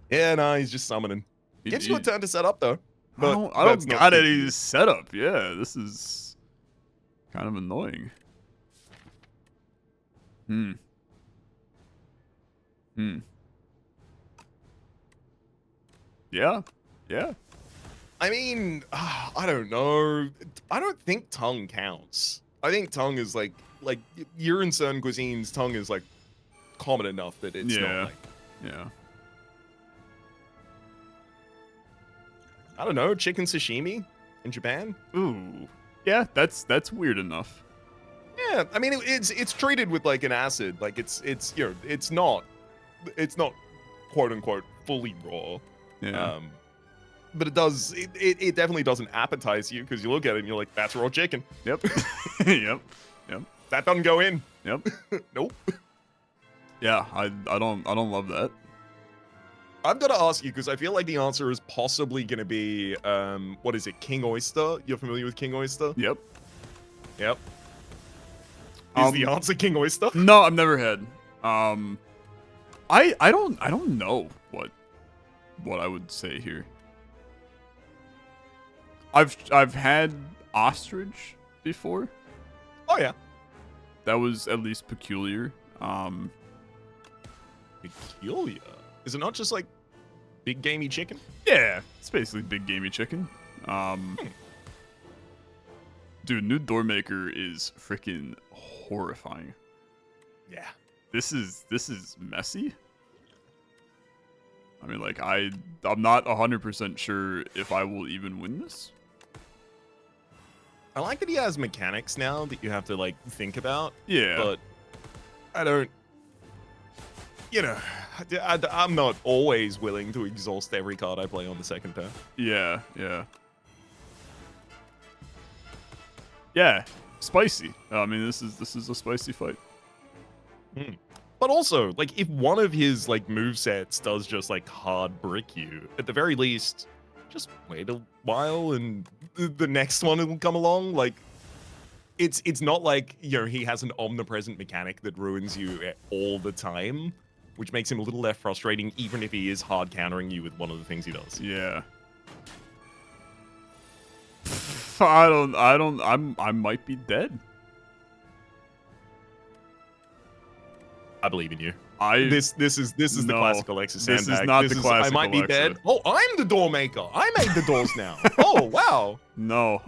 Yeah, no, he's just summoning. Gives you a turn to set up, though. I But don't that's not got good. any setup. Yeah, this is kind of annoying. Yeah. I mean, I don't know. I don't think tongue counts. I think tongue is like you're in certain cuisines, tongue is like common enough that it's Yeah. not like, Yeah. I don't know, chicken sashimi in Japan. Ooh. Yeah, that's weird enough. Yeah, I mean it's treated with like an acid, like it's it's not quote unquote fully raw. Yeah. But it definitely doesn't appetize you because you look at it and you're like, that's raw chicken. Yep. Yep. That doesn't go in. Yep. Nope. Yeah, I don't love that. I've got to ask you because I feel like the answer is possibly going to be, what is it, King Oyster? You're familiar with King Oyster? Yep. Yep. Is the answer King Oyster? No, I've never had. I don't know what I would say here. I've had ostrich before. Oh yeah. That was at least peculiar. Peculiar. Is it not just like big gamey chicken? Yeah, it's basically big gamey chicken. Dude, new Doormaker is freaking horrifying. Yeah. This is messy. I mean, like I'm not 100% sure if I will even win this. I like that he has mechanics now that you have to like think about. Yeah. But I don't. You know, I'm not always willing to exhaust every card I play on the second turn. Yeah. Yeah, spicy. I mean, this is a spicy fight. But also, like, if one of his like movesets does just like hard brick you, at the very least, just wait a while and the next one will come along. Like, it's not like, you know, he has an omnipresent mechanic that ruins you all the time, which makes him a little less frustrating, even if he is hard countering you with one of the things he does. Yeah. I might be dead. I believe in you. I This is the no, classic Olexa sandbag. this is not the classic I might be Alexa. dead. Oh, I'm the door maker. I made the doors now. Oh, wow. No,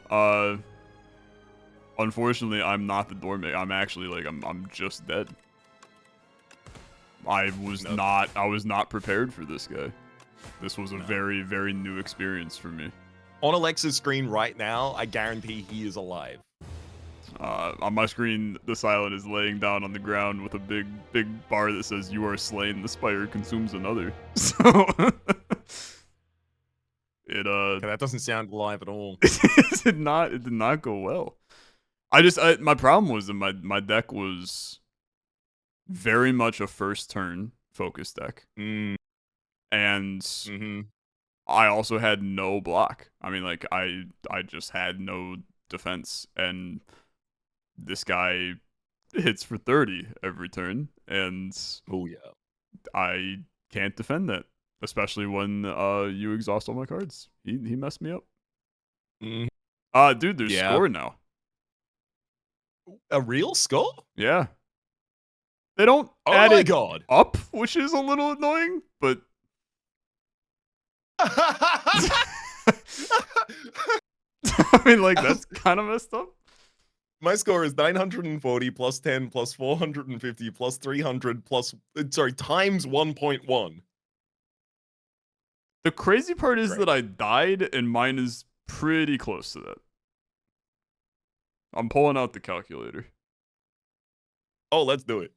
unfortunately, I'm not the doormate. I'm actually like I'm just dead. I was not prepared for this guy. This was a very, very new experience for me. On Alexa's screen right now, I guarantee he is alive. On my screen, the silent is laying down on the ground with a big bar that says "You are slain. The spire consumes another." So it Okay, that doesn't sound alive at all. it did not go well. My problem was that my deck was very much a first turn focus deck. Mm. And I also had no block. I mean, like I just had no defense, and this guy hits for 30 every turn, and oh yeah, I can't defend that, especially when you exhaust all my cards. He messed me up. Dude, there's score now. A real score? Yeah. They don't add it up, which is a little annoying, but I mean, like, that's kind of messed up. My score is 940 plus 10 plus 450 plus 300 plus, times 1.1. The crazy part is that I died, and mine is pretty close to that. I'm pulling out the calculator. Oh, let's do it.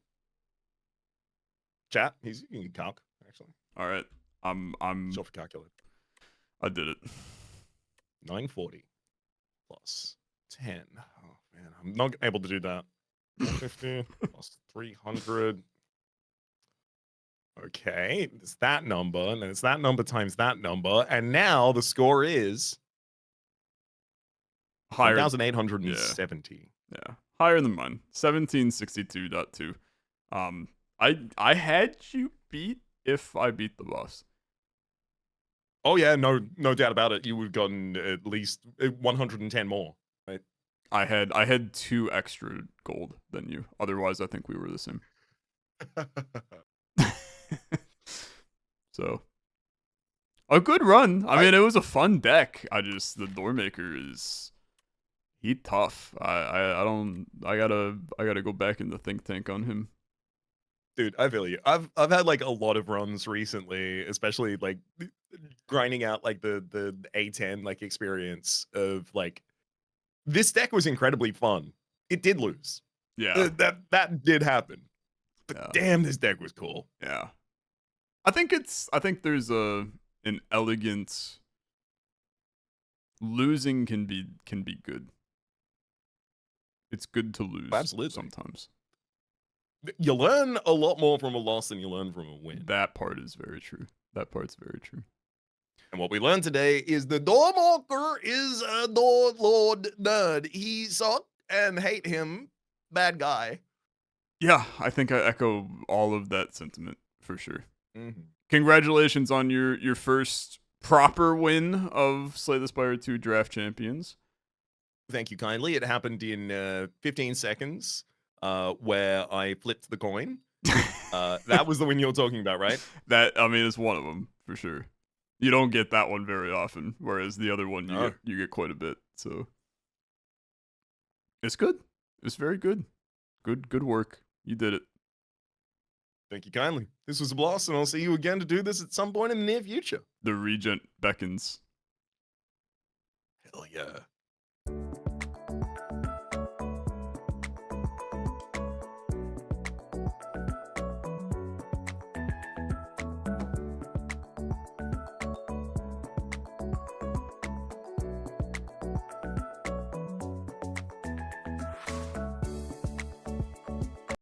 Chat, you can calc, actually. All right. I'm Self calculate. I did it. 940 plus 10. Oh man, I'm not able to do that. 50 plus 300. Okay, it's that number, and then it's that number times that number, and now the score is higher. 1,870. Yeah, higher than mine. 1762.2. I had you beat if I beat the boss. Oh yeah, no doubt about it. You would have gotten at least 110 more, right? I had 2 extra gold than you. Otherwise, I think we were the same. So, a good run. I mean, it was a fun deck. The Doormaker is tough. I gotta go back in the think tank on him. Dude, I feel you. I've had like a lot of runs recently, especially like grinding out like the A10 like experience of like this deck was incredibly fun. It did lose. Yeah. That did happen. But damn, this deck was cool. Yeah. I think there's an elegant losing can be good. It's good to lose. Absolutely. Sometimes. You learn a lot more from a loss than you learn from a win. That part is very true. That part's very true. And what we learned today is the Doormaker is a Door Lord nerd. He sucked and hate him. Bad guy. Yeah, I think I echo all of that sentiment for sure. Congratulations on your first proper win of Slay the Spire 2 Draft Champions. Thank you kindly. It happened in 15 seconds where I flipped the coin. That was the win you're talking about, right? I mean, it's one of them for sure. You don't get that one very often, whereas the other one you get quite a bit. So it's good. It's very good. Good work. You did it. Thank you kindly. This was a blast, and I'll see you again to do this at some point in the near future. The Regent beckons. Hell yeah.